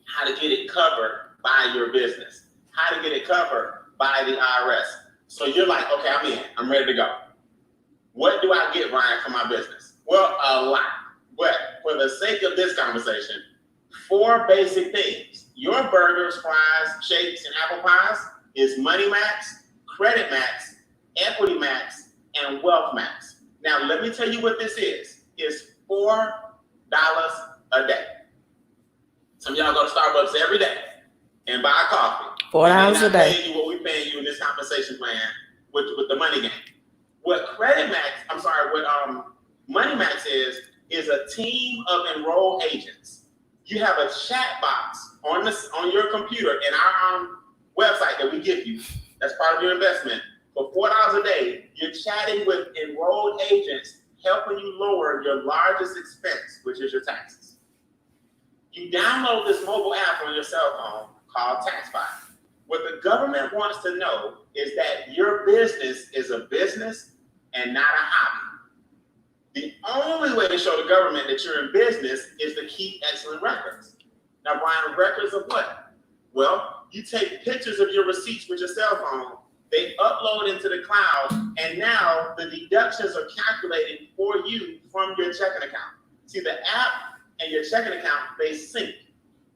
How to get it covered by your business. How to get it covered by the IRS. So you're like, okay, I'm in. I'm ready to go. What do I get, Ryan, for my business? Well, a lot. But for the sake of this conversation, 4 basic things. Your burgers, fries, shakes, and apple pies is Money Max, Credit Max, Equity Max, and Wealth Max. Now, let me tell you what this is. It's $4 a day. Some of y'all go to Starbucks every day and buy a coffee. $4 a day. Paying you what we paying you in this compensation plan with the money game. What Credit Max, what Money Max is a team of enrolled agents. You have a chat box on your computer in our website that we give you. That's part of your investment. For $4 a day, you're chatting with enrolled agents, helping you lower your largest expense, which is your taxes. You download this mobile app on your cell phone called TaxFi. What the government wants to know is that your business is a business and not a hobby. The only way to show the government that you're in business is to keep excellent records. Now, Brian, records of what? Well, you take pictures of your receipts with your cell phone, they upload into the cloud, and now the deductions are calculated for you from your checking account. See, the app and your checking account, they sync.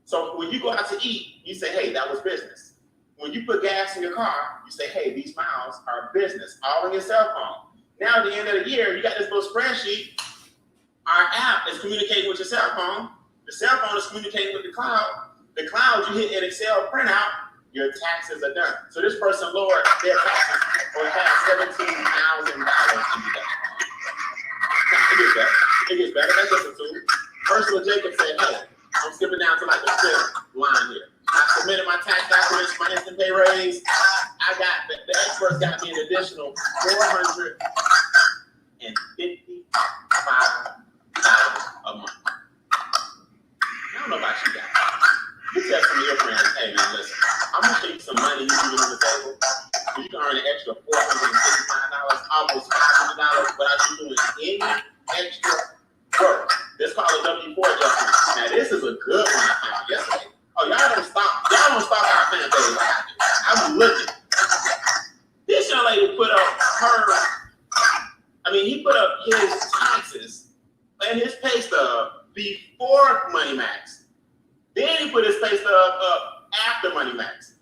So when you go out to eat, you say, hey, that was business. When you put gas in your car, you say, hey, these miles are business, all on your cell phone. Now at the end of the year, you got this little spreadsheet. Our app is communicating with your cell phone. The cell phone is communicating with the cloud. The cloud, you hit an Excel printout, your taxes are done. So this person lowered their taxes or had $17,000 in debt. It gets better. That's just a tool. Ursula Jacobs said, hey, I'm skipping down to like the 5th line here. I submitted my tax documents, my instant pay raise. I got the experts got me an additional $455 a month. I don't know about you guys. You tell some of your friends, hey man, listen, I'm gonna show you some money you can get on the table. So you can earn an extra $455, almost $500 without you doing any extra work. This called a W-4 adjustment. Now this is a good one I found yesterday. Oh, y'all don't stop our fan page. I was looking. This young lady put up he put up his taxes and his pay stub before Money Max. Then he put his pay stub up after Money Max.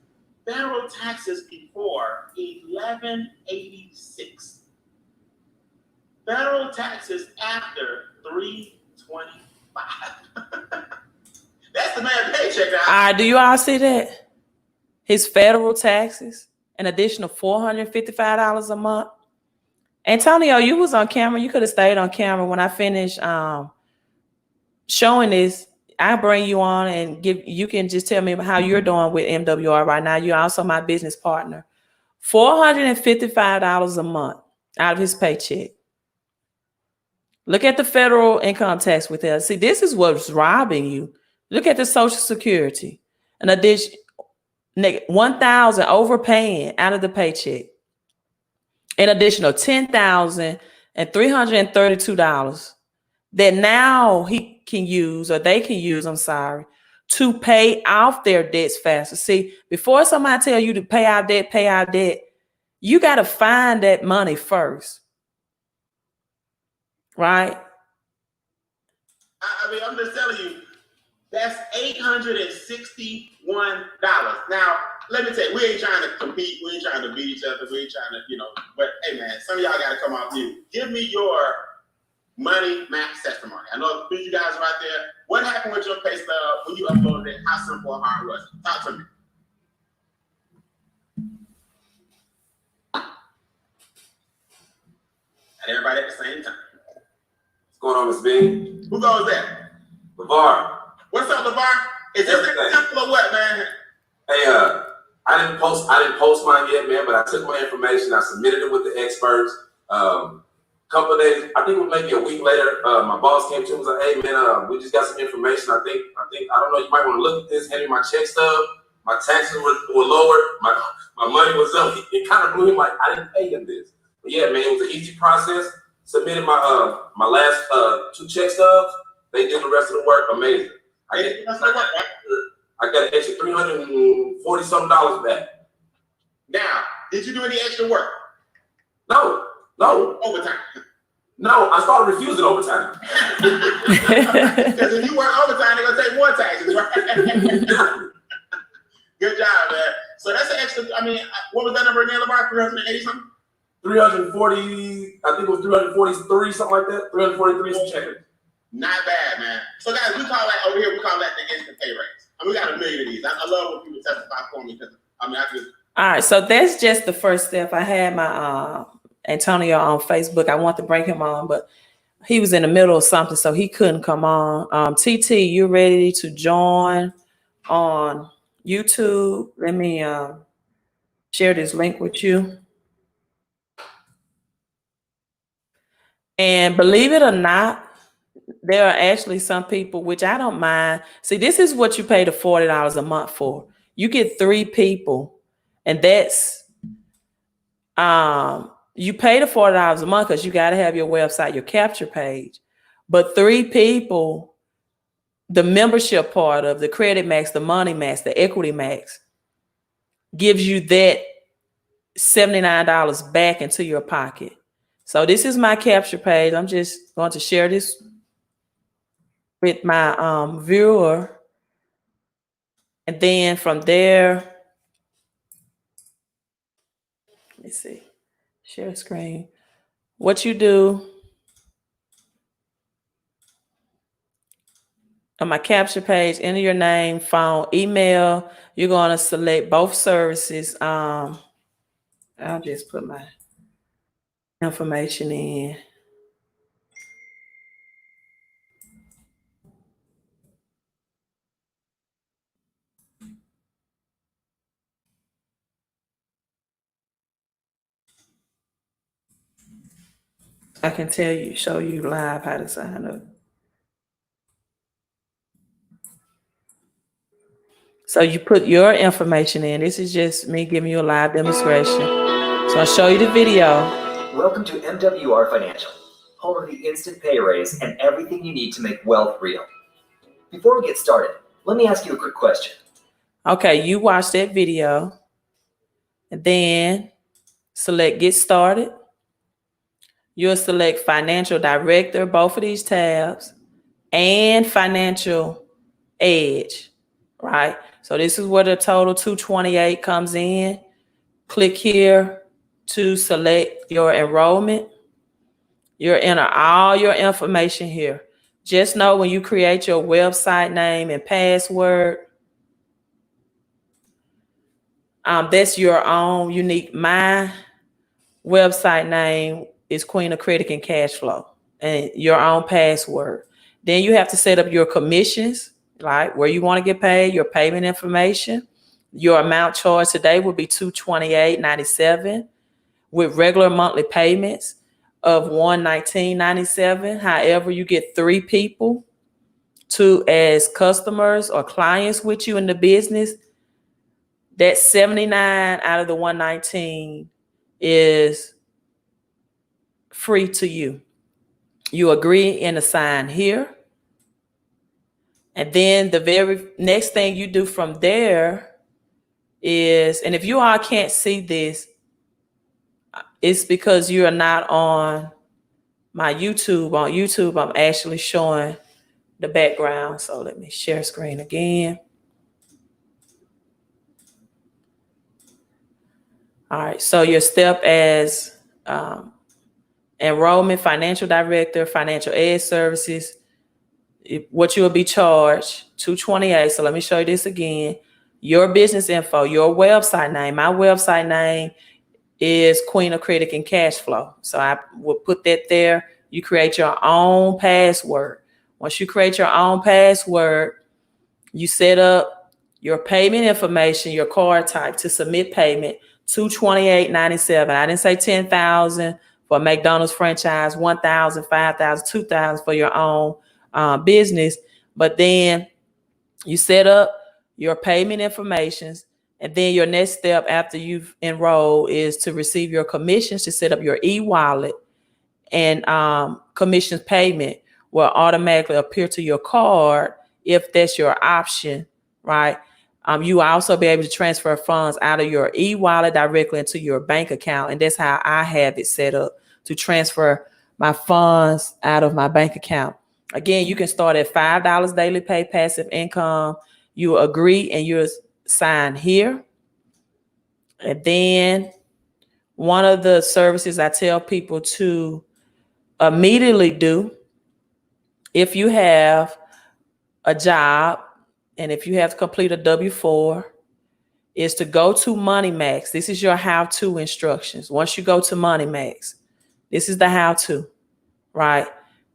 Federal taxes before $1186. Federal taxes after $325. That's the man's paycheck now. Do you all see that? His federal taxes, an additional $455 a month. Antonio, you was on camera. You could have stayed on camera when I finished showing this. I bring you on and you can just tell me how you're doing with MWR right now. You're also my business partner. $455 a month out of his paycheck. Look at the federal income tax with us. See, this is what's robbing you. Look at the Social Security. An addition, $1,000 overpaying out of the paycheck. An additional $10,332 that now he can use, or they can use, to pay off their debts faster. See, before somebody tell you to pay out debt, you got to find that money first, right? That's $861. Now, let me tell you, we ain't trying to compete. We ain't trying to beat each other. We ain't trying to, but hey, man, some of y'all got to come off mute. Give me your money max testimony. I know a few of you guys are out there. What happened with your pay stub when you uploaded it? How simple or hard was it? Talk to me. And everybody at the same time. What's going on, Miss B? Who goes there? LeVar. What's up, LeVar? Is this simple or what, man? Hey, I didn't post mine yet, man, but I took my information, I submitted it with the experts. Couple of days, I think it was maybe a week later, my boss came to me and was like, hey man, we just got some information. I don't know, you might want to look at this, hand me my check stub. My taxes were lowered, my money was up. It kind of blew him like I didn't pay him this. But yeah, man, it was an easy process. Submitted my last 2 check stubs. They did the rest of the work. Amazing. I got an extra $340 something back. Now, did you do any extra work? No. Overtime. No, I started refusing overtime. Because if you work overtime, they're gonna take more taxes, right? Good job, man. So that's an extra. I mean, what was that number again, LeVar? 380 something? 340. I think it was 343, something like that. 343 some checkers. Not bad, man. So guys, we call that over here. We call that the instant pay raise. I mean, we got a million of these. I love when people testify for me because I just. All right, so that's just the first step. I had my Antonio on Facebook. I want to bring him on, but he was in the middle of something, so he couldn't come on. TT, you ready to join on YouTube? Let me share this link with you. And believe it or not, there are actually some people, which I don't mind. See, this is what you pay the $40 a month for. You get 3 people, and that's you pay the $40 a month because you got to have your website, your capture page. But 3 people, the membership part of the credit max, the money max, the equity max, gives you that $79 back into your pocket. So this is my capture page. I'm just going to share this with my viewer. And then from there, let me see, share screen. What you do on my capture page, enter your name, phone, email. You're going to select both services. I'll just put my information in. I can show you live how to sign up. So you put your information in. This is just me giving you a live demonstration. So I'll show you the video. Welcome to MWR Financial, home of the instant pay raise and everything you need to make wealth real. Before we get started, let me ask you a quick question. Okay, you watch that video and then select Get Started. You'll select Financial Director, both of these tabs, and Financial Edge, right? So this is where the total 228 comes in. Click here to select your enrollment. You'll enter all your information here. Just know when you create your website name and password, that's your own unique. My website name is Queen of Credit and Cash Flow, and your own password. Then you have to set up your commissions, right? Where you want to get paid, your payment information. Your amount charged today will be $228.97 with regular monthly payments of $119.97. However, you get 3 people as customers or clients with you in the business. That 79 out of the 119 is free to you. You agree and assign here. And then the very next thing you do from there is, and if you all can't see this, it's because you are not on my YouTube. On YouTube, I'm actually showing the background. So let me share screen again. All right, so your step as enrollment, financial director, financial aid services, what you'll be charged, $228. So let me show you this again. Your business info, your website name. My website name is Queen of Credit and Cash Flow. So I will put that there. You create your own password. Once you create your own password, you set up your payment information, your card type to submit payment, $228.97. I didn't say $10,000 for McDonald's franchise, $1,000, $5,000, $2,000 for your own business. But then you set up your payment informations, and then your next step after you've enrolled is to receive your commissions, to set up your e-wallet, and commissions payment will automatically appear to your card if that's your option, right? You will also be able to transfer funds out of your e-wallet directly into your bank account. And that's how I have it set up, to transfer my funds out of my bank account. Again, you can start at $5 daily pay passive income. You agree and you sign here. And then one of the services I tell people to immediately do, if you have a job and if you have to complete a W-4, is to go to Money Max. This is your how-to instructions. Once you go to Money Max, this is the how-to, right?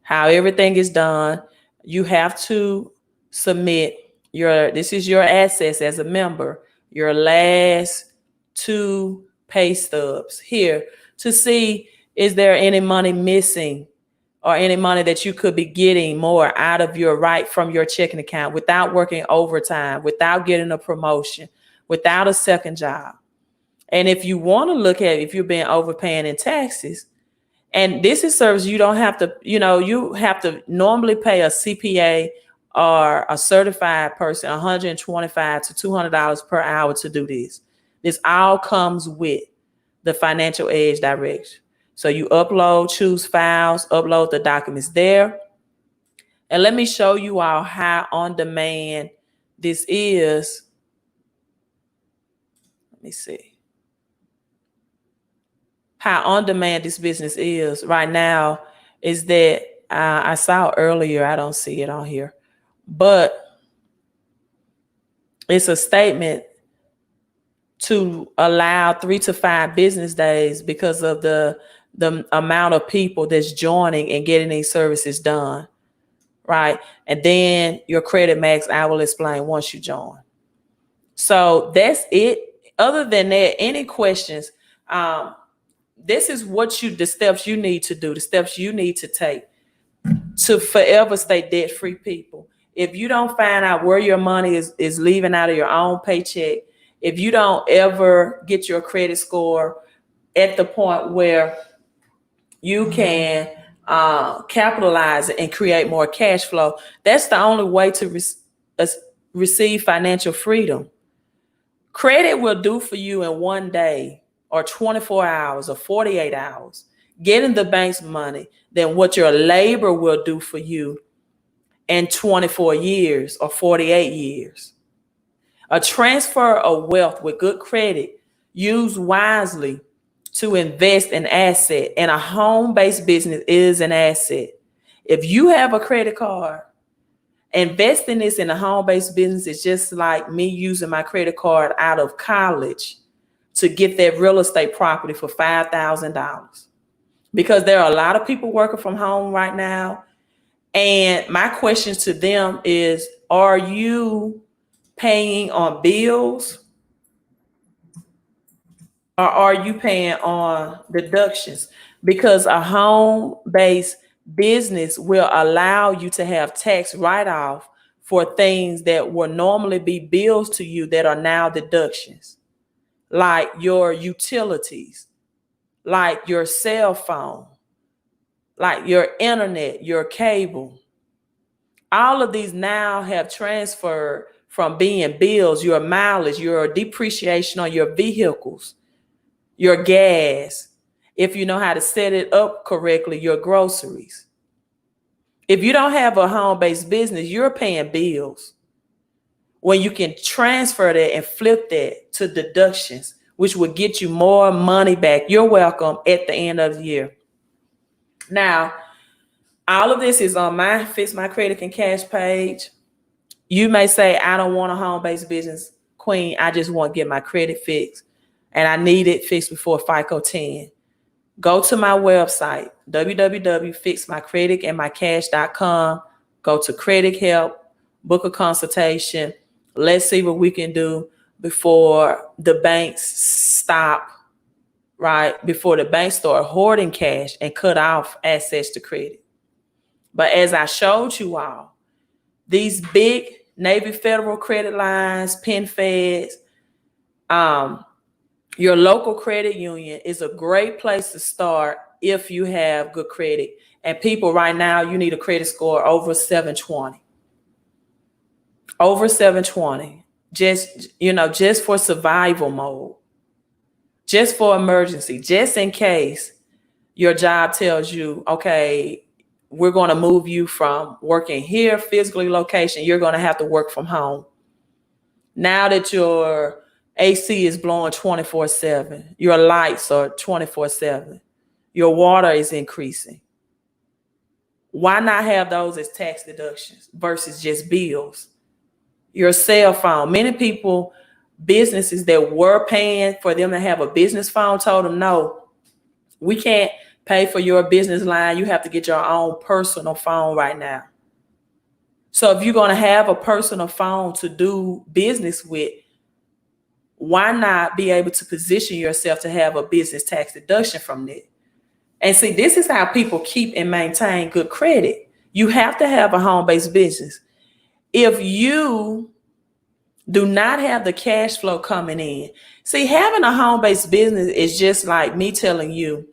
How everything is done. You have to submit this is your assets as a member, your last 2 pay stubs here to see, is there any money missing or any money that you could be getting more out of from your checking account without working overtime, without getting a promotion, without a second job. And if you want to look at if you're being overpaying in taxes, and this is service you don't have to, you have to normally pay a CPA or a certified person $125 to $200 per hour to do this. This all comes with the Financial Edge Direction. So you choose files, upload the documents there. And let me show you all how on demand this is. Let me see. How on demand this business is right now is that I saw earlier, I don't see it on here, but it's a statement to allow 3 to 5 business days because of the amount of people that's joining and getting these services done, right? And then your credit max, I will explain once you join. So that's it. Other than that, any questions? This is the steps you need to do, the steps you need to take to forever stay debt-free, people. If you don't find out where your money is leaving out of your own paycheck, if you don't ever get your credit score at the point where you can capitalize it and create more cash flow, that's the only way to receive financial freedom. Credit will do for you in one day or 24 hours or 48 hours, getting the bank's money, than what your labor will do for you in 24 years or 48 years. A transfer of wealth with good credit, used wisely to invest in asset, and a home-based business is an asset. If you have a credit card, investing this in a home-based business is just like me using my credit card out of college to get that real estate property for $5,000. Because there are a lot of people working from home right now. And my question to them is, are you paying on bills or are you paying on deductions? Because a home-based business will allow you to have tax write-off for things that will normally be bills to you that are now deductions, like your utilities, like your cell phone, like your internet, your cable. All of these now have transferred from being bills, your mileage, your depreciation on your vehicles, your gas, if you know how to set it up correctly, your groceries. If you don't have a home-based business, you're paying bills. When you can transfer that and flip that to deductions, which will get you more money back. You're welcome at the end of the year. Now, all of this is on my Fix My Credit and Cash page. You may say, I don't want a home-based business, Queen. I just want to get my credit fixed, and I need it fixed before FICO 10. Go to my website, www.fixmycreditandmycash.com. Go to credit help, book a consultation. Let's see what we can do before the banks stop, right? Before the banks start hoarding cash and cut off access to credit. But as I showed you all, these big Navy Federal credit lines, Penn Feds, your local credit union is a great place to start if you have good credit. And people, right now, you need a credit score over 720. Over 720. Just for survival mode. Just for emergency. Just in case your job tells you, okay, we're going to move you from working here, physically location. You're going to have to work from home. Now that your AC is blowing 24/7, your lights are 24/7, your water is increasing. Why not have those as tax deductions versus just bills? Your cell phone. Many people, businesses that were paying for them to have a business phone told them, no, we can't pay for your business line. You have to get your own personal phone right now. So if you're going to have a personal phone to do business with, why not be able to position yourself to have a business tax deduction from that? And see, this is how people keep and maintain good credit. You have to have a home-based business. If you do not have the cash flow coming in, see, having a home-based business is just like me telling you,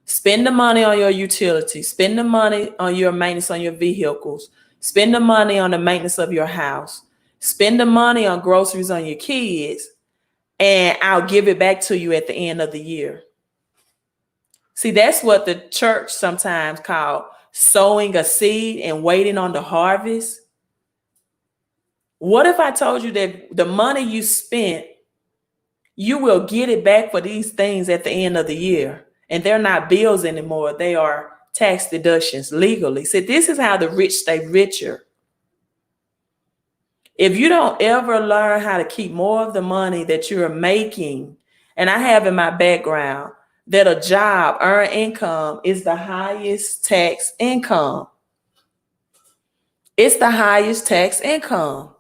spend the money on your utilities, spend the money on your maintenance on your vehicles, spend the money on the maintenance of your house, spend the money on groceries on your kids, and I'll give it back to you at the end of the year. See, that's what the church sometimes call sowing a seed and waiting on the harvest. What if I told you that the money you spent, you will get it back for these things at the end of the year? And they're not bills anymore. They are tax deductions legally. See, this is how the rich stay richer. If you don't ever learn how to keep more of the money that you're making, and I have in my background that a job, earned income, is the highest tax income. It's the highest tax income.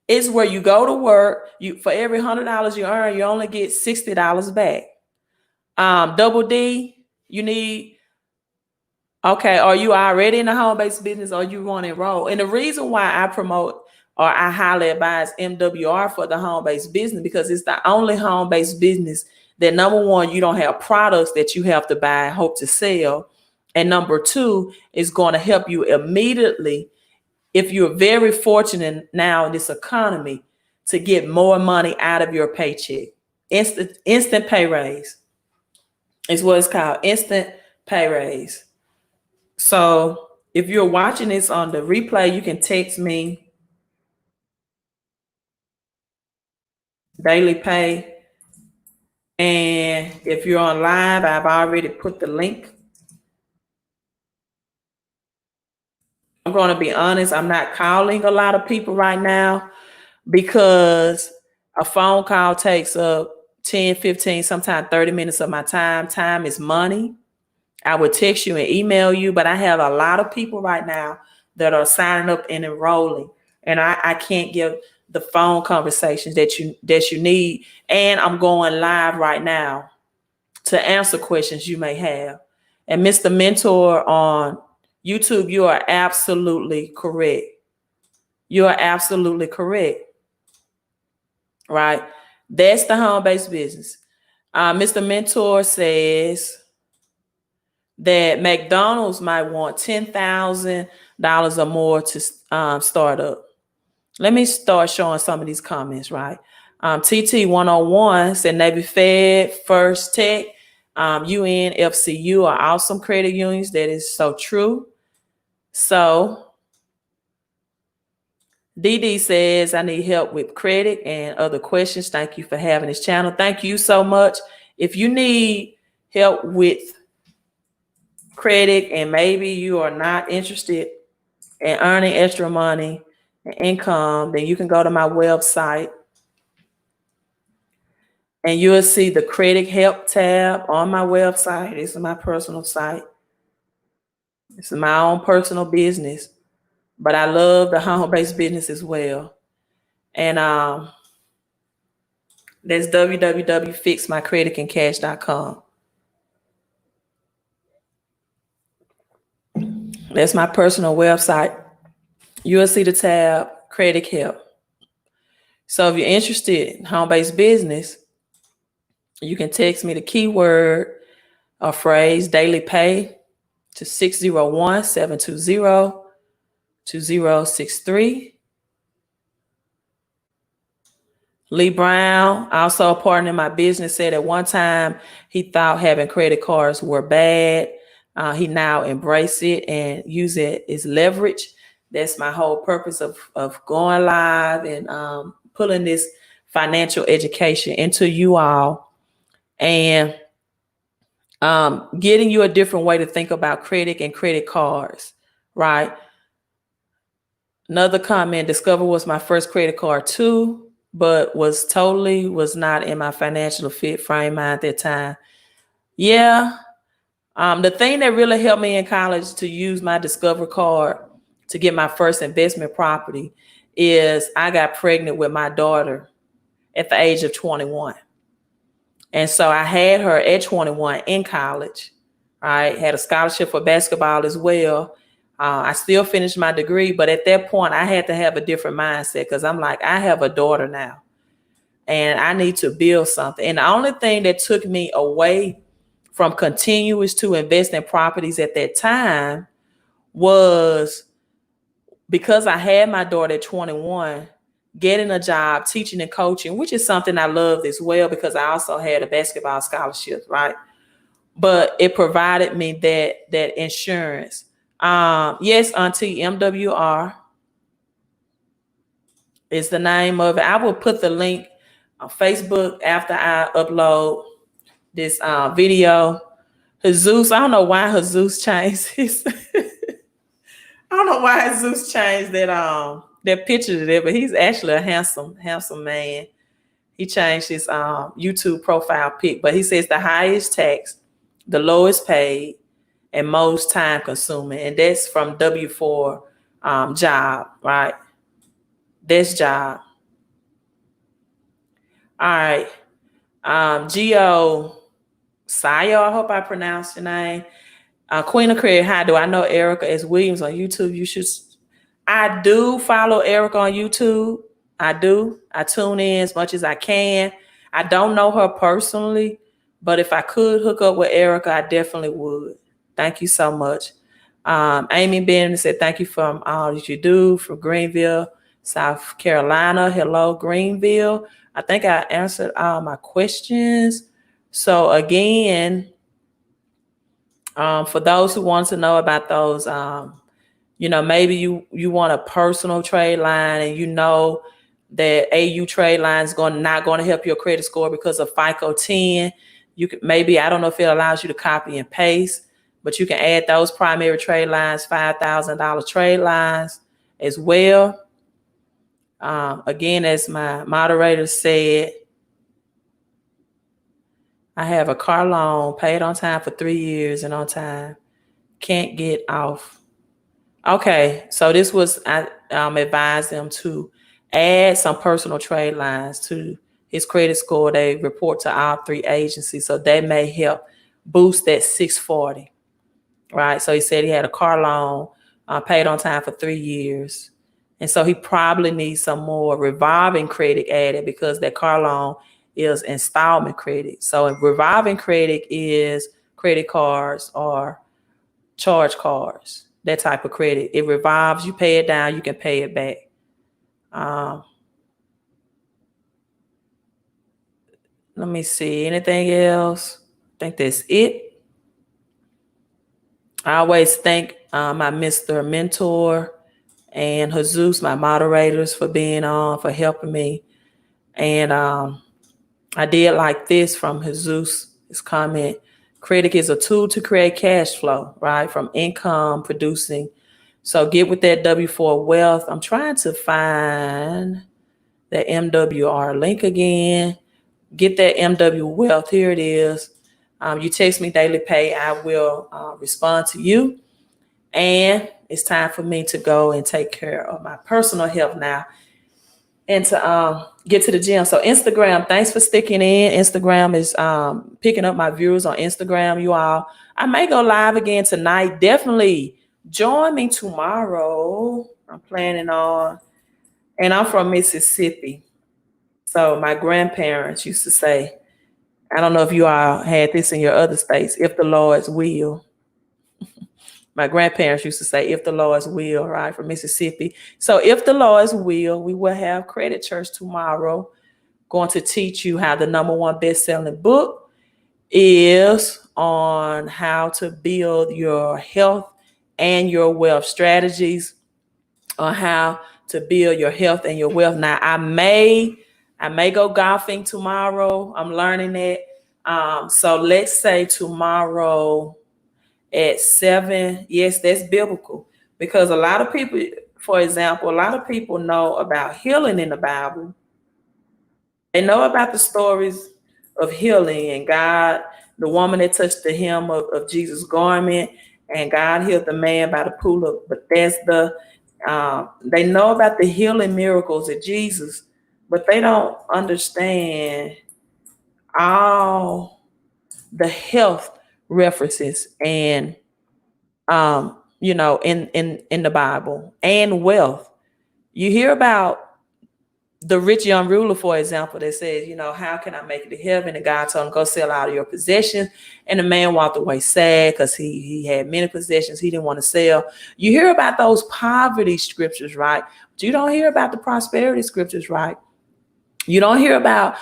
It's where you go to work, for every $100 you earn, you only get $60 back. Double D, you need, okay, are you already in a home-based business or you want to enroll? And the reason why I promote or I highly advise MWR for the home-based business, because it's the only home-based business that, number one, you don't have products that you have to buy and hope to sell. And number two, is going to help you immediately, if you're very fortunate now in this economy, to get more money out of your paycheck. Instant pay raise is what it's called, instant pay raise. So if you're watching this on the replay, you can text me daily pay. And if you're on live, I've already put the link. I'm going to be honest, I'm not calling a lot of people right now because a phone call takes up 10, 15, sometimes 30 minutes of my time. Time is money. I would text you and email you, but I have a lot of people right now that are signing up and enrolling, and I can't give the phone conversations that you need. And I'm going live right now to answer questions you may have. And Mr. Mentor on YouTube, you are absolutely correct. You are absolutely correct. Right? That's the home-based business. Mr. Mentor says that McDonald's might want $10,000 or more to start up. Let me start showing some of these comments, right? TT101 said Navy Fed, First Tech, UN, FCU are awesome credit unions. That is so true. So DD says, I need help with credit and other questions. Thank you for having this channel. Thank you so much. If you need help with credit and maybe you are not interested in earning extra money and income, then you can go to my website and you'll see the credit help tab on my website. This is my personal site. This is my own personal business, but I love the home-based business as well. And that's www.fixmycreditandcash.com. That's my personal website. You'll see the tab credit help. So if you're interested in home-based business, you can text me the keyword or phrase daily pay to 601-720-2063. Lee Brown, also a partner in my business, said at one time he thought having credit cards were bad. He now embrace it and use it as leverage. That's my whole purpose of going live and pulling this financial education into you all and getting you a different way to think about credit and credit cards, right? Another comment, Discover was my first credit card too, but was not in my financial fit frame mind at that time. Yeah. The thing that really helped me in college to use my Discover card to get my first investment property is I got pregnant with my daughter at the age of 21. And so I had her at 21 in college. I had a scholarship for basketball as well. I still finished my degree, but at that point I had to have a different mindset because I'm like, I have a daughter now and I need to build something. And the only thing that took me away from continuous to invest in properties at that time was because I had my daughter at 21, getting a job, teaching and coaching, which is something I loved as well because I also had a basketball scholarship, right? But it provided me that insurance. Yes, Auntie, MWR is the name of it. I will put the link on Facebook after I upload this video. Jesus, I don't know why Jesus changed his. I don't know why Jesus changed that picture to that, but he's actually a handsome man. He changed his YouTube profile pic, but he says the highest tax, the lowest paid, and most time consuming, and that's from W4 job, right? That's job. All right, Geo Sayo, I hope I pronounced your name. Queen of Credit, hi, do I know Erica S. Williams on YouTube? You should. I do follow Erica on YouTube. I do. I tune in as much as I can. I don't know her personally, but if I could hook up with Erica, I definitely would. Thank you so much. Amy Bennett said, thank you for all that you do from Greenville, South Carolina. Hello, Greenville. I think I answered all my questions. So again, for those who want to know about those, maybe you want a personal trade line and you know that AU trade line is not going to help your credit score because of FICO 10. You could maybe, I don't know if it allows you to copy and paste, but you can add those primary trade lines, $5,000 trade lines as well. Again, as my moderator said, I have a car loan paid on time for 3 years and on time. Can't get off. Okay, so this was, I advised them to add some personal trade lines to his credit score. They report to all 3 agencies, so they may help boost that 640, right? So he said he had a car loan paid on time for 3 years. And so he probably needs some more revolving credit added because that car loan is installment credit. So revolving credit is credit cards or charge cards, that type of credit. It revolves, you pay it down, you can pay it back. Let me see, anything else? I think that's it. I always thank my Mr. Mentor, and Jesus, my moderators, for being on, for helping me. And I did like this from Jesus, his comment. Critic is a tool to create cash flow, right? From income producing. So get with that W4 wealth. I'm trying to find the MWR link again. Get that MW wealth. Here it is. You text me daily pay. I will respond to you. And it's time for me to go and take care of my personal health now and to get to the gym. So Instagram, thanks for sticking in. Instagram is picking up my viewers on Instagram, you all. I may go live again tonight. Definitely join me tomorrow. I'm planning on, and I'm from Mississippi. So my grandparents used to say, I don't know if you all had this in your other states, if the Lord's will. My grandparents used to say, if the Lord's will, right, from Mississippi. So if the Lord's will, we will have Credit Church tomorrow, going to teach you how the #1 best-selling book is on how to build your health and your wealth strategies, on how to build your health and your wealth. Now, I may go golfing tomorrow. I'm learning that. So let's say tomorrow at 7. Yes, that's biblical, because a lot of people, for example, a lot of people know about healing in the Bible. They know about the stories of healing and God, the woman that touched the hem of Jesus' garment, and God healed the man by the pool of Bethesda. They know about the healing miracles of Jesus, but they don't understand all the health references and in the Bible, and wealth. You hear about the rich young ruler, for example, that says, how can I make it to heaven? And God told him, go sell out of your possessions. And the man walked away sad because he had many possessions he didn't want to sell. You hear about those poverty scriptures, right? But you don't hear about the prosperity scriptures, right? You hear about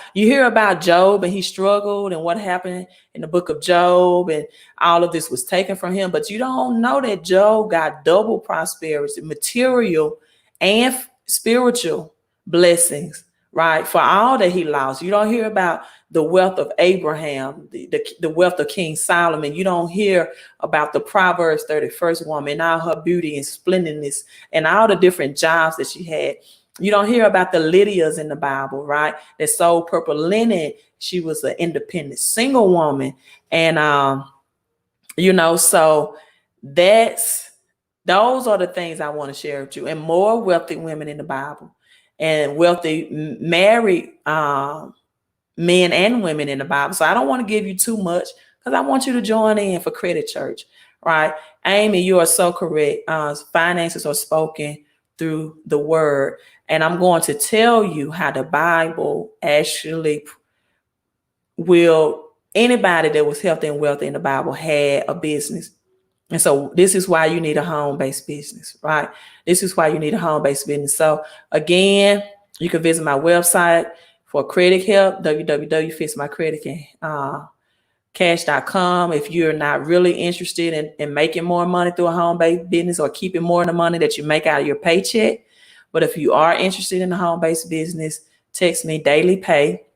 Job, and he struggled, and what happened in the book of Job, and all of this was taken from him. But you don't know that Job got double prosperity, material and spiritual blessings, right? For all that he lost. You don't hear about the wealth of Abraham, the wealth of King Solomon. You don't hear about the Proverbs 31st woman, all her beauty and splendidness, and all the different jobs that she had. You don't hear about the Lydias in the Bible, right? That sold purple linen. She was an independent single woman. And, so those are the things I want to share with you. And more wealthy women in the Bible, and wealthy married men and women in the Bible. So I don't want to give you too much, because I want you to join in for Credit Church, right? Amy, you are so correct. Finances are spoken through the word. And I'm going to tell you how the Bible actually anybody that was healthy and wealthy in the Bible had a business. And so this is why you need a home-based business, right? This is why you need a home-based business. So again, you can visit my website for credit help, www.fixmycreditcash.com. If you're not really interested in making more money through a home-based business, or keeping more of the money that you make out of your paycheck. But if you are interested in a home-based business, text me daily pay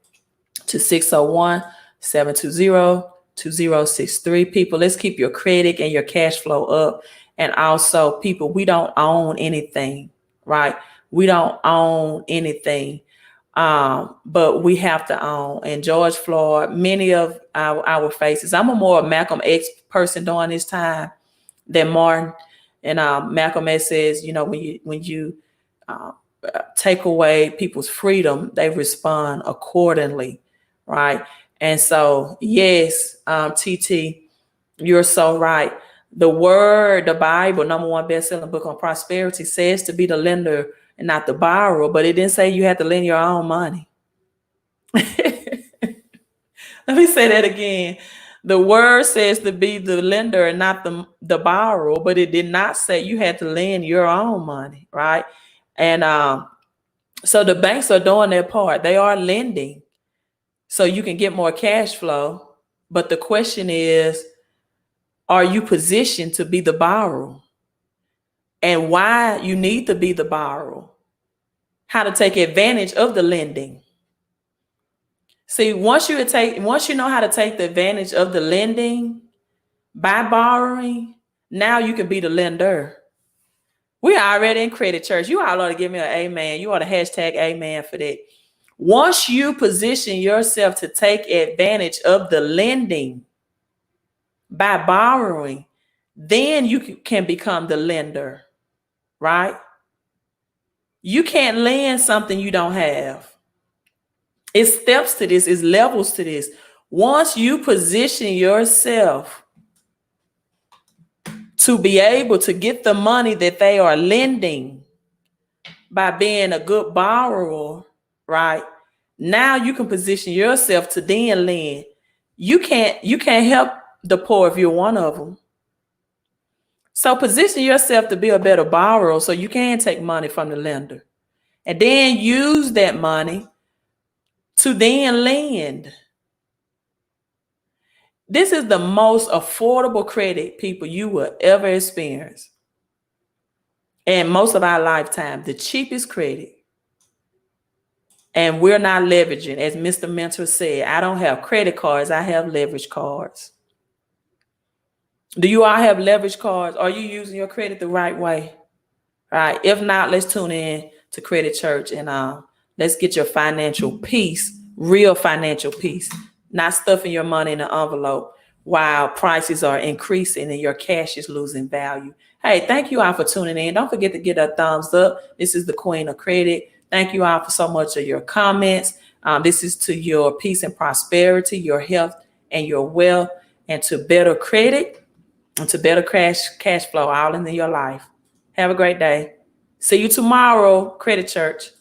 to 601-720-2063. People, let's keep your credit and your cash flow up. And also, people, we don't own anything, right? We don't own anything, but we have to own. And George Floyd, many of our faces. I'm a more Malcolm X person during this time than Martin. And Malcolm X says, when you take away people's freedom, they respond accordingly, right? And so, yes, TT, you're so right. The word, the Bible, #1 best-selling book on prosperity, says to be the lender and not the borrower, but it didn't say you had to lend your own money. Let me say that again. The word says to be the lender and not the borrower, but it did not say you had to lend your own money, right? And so the banks are doing their part. They are lending so you can get more cash flow. But the question is, are you positioned to be the borrower? and why you need to be the borrower, how to take advantage of the lending. See, once you know how to take the advantage of the lending by borrowing, now you can be the lender. We are already in credit, church. You all ought to give me an amen. You ought to hashtag amen for that. Once you position yourself to take advantage of the lending by borrowing, then you can become the lender, right? You can't lend something you don't have. It's steps to this, it's levels to this. Once you position yourself to be able to get the money that they are lending by being a good borrower, right? Now you can position yourself to then lend. You can't help the poor if you're one of them. So position yourself to be a better borrower so you can take money from the lender and then use that money to then lend. This is the most affordable credit, people, you will ever experience. And most of our lifetime, the cheapest credit. And we're not leveraging. As Mr. Mentor said, I don't have credit cards, I have leverage cards. Do you all have leverage cards? Are you using your credit the right way? Right. If not, let's tune in to Credit Church and let's get your financial peace, real financial peace, not stuffing your money in an envelope while prices are increasing and your cash is losing value. Hey, thank you all for tuning in. Don't forget to get a thumbs up. This is the Queen of Credit. Thank you all for so much of your comments. This is to your peace and prosperity, your health and your wealth, and to better credit and to better cash flow all into your life. Have a great day. See you tomorrow, Credit Church.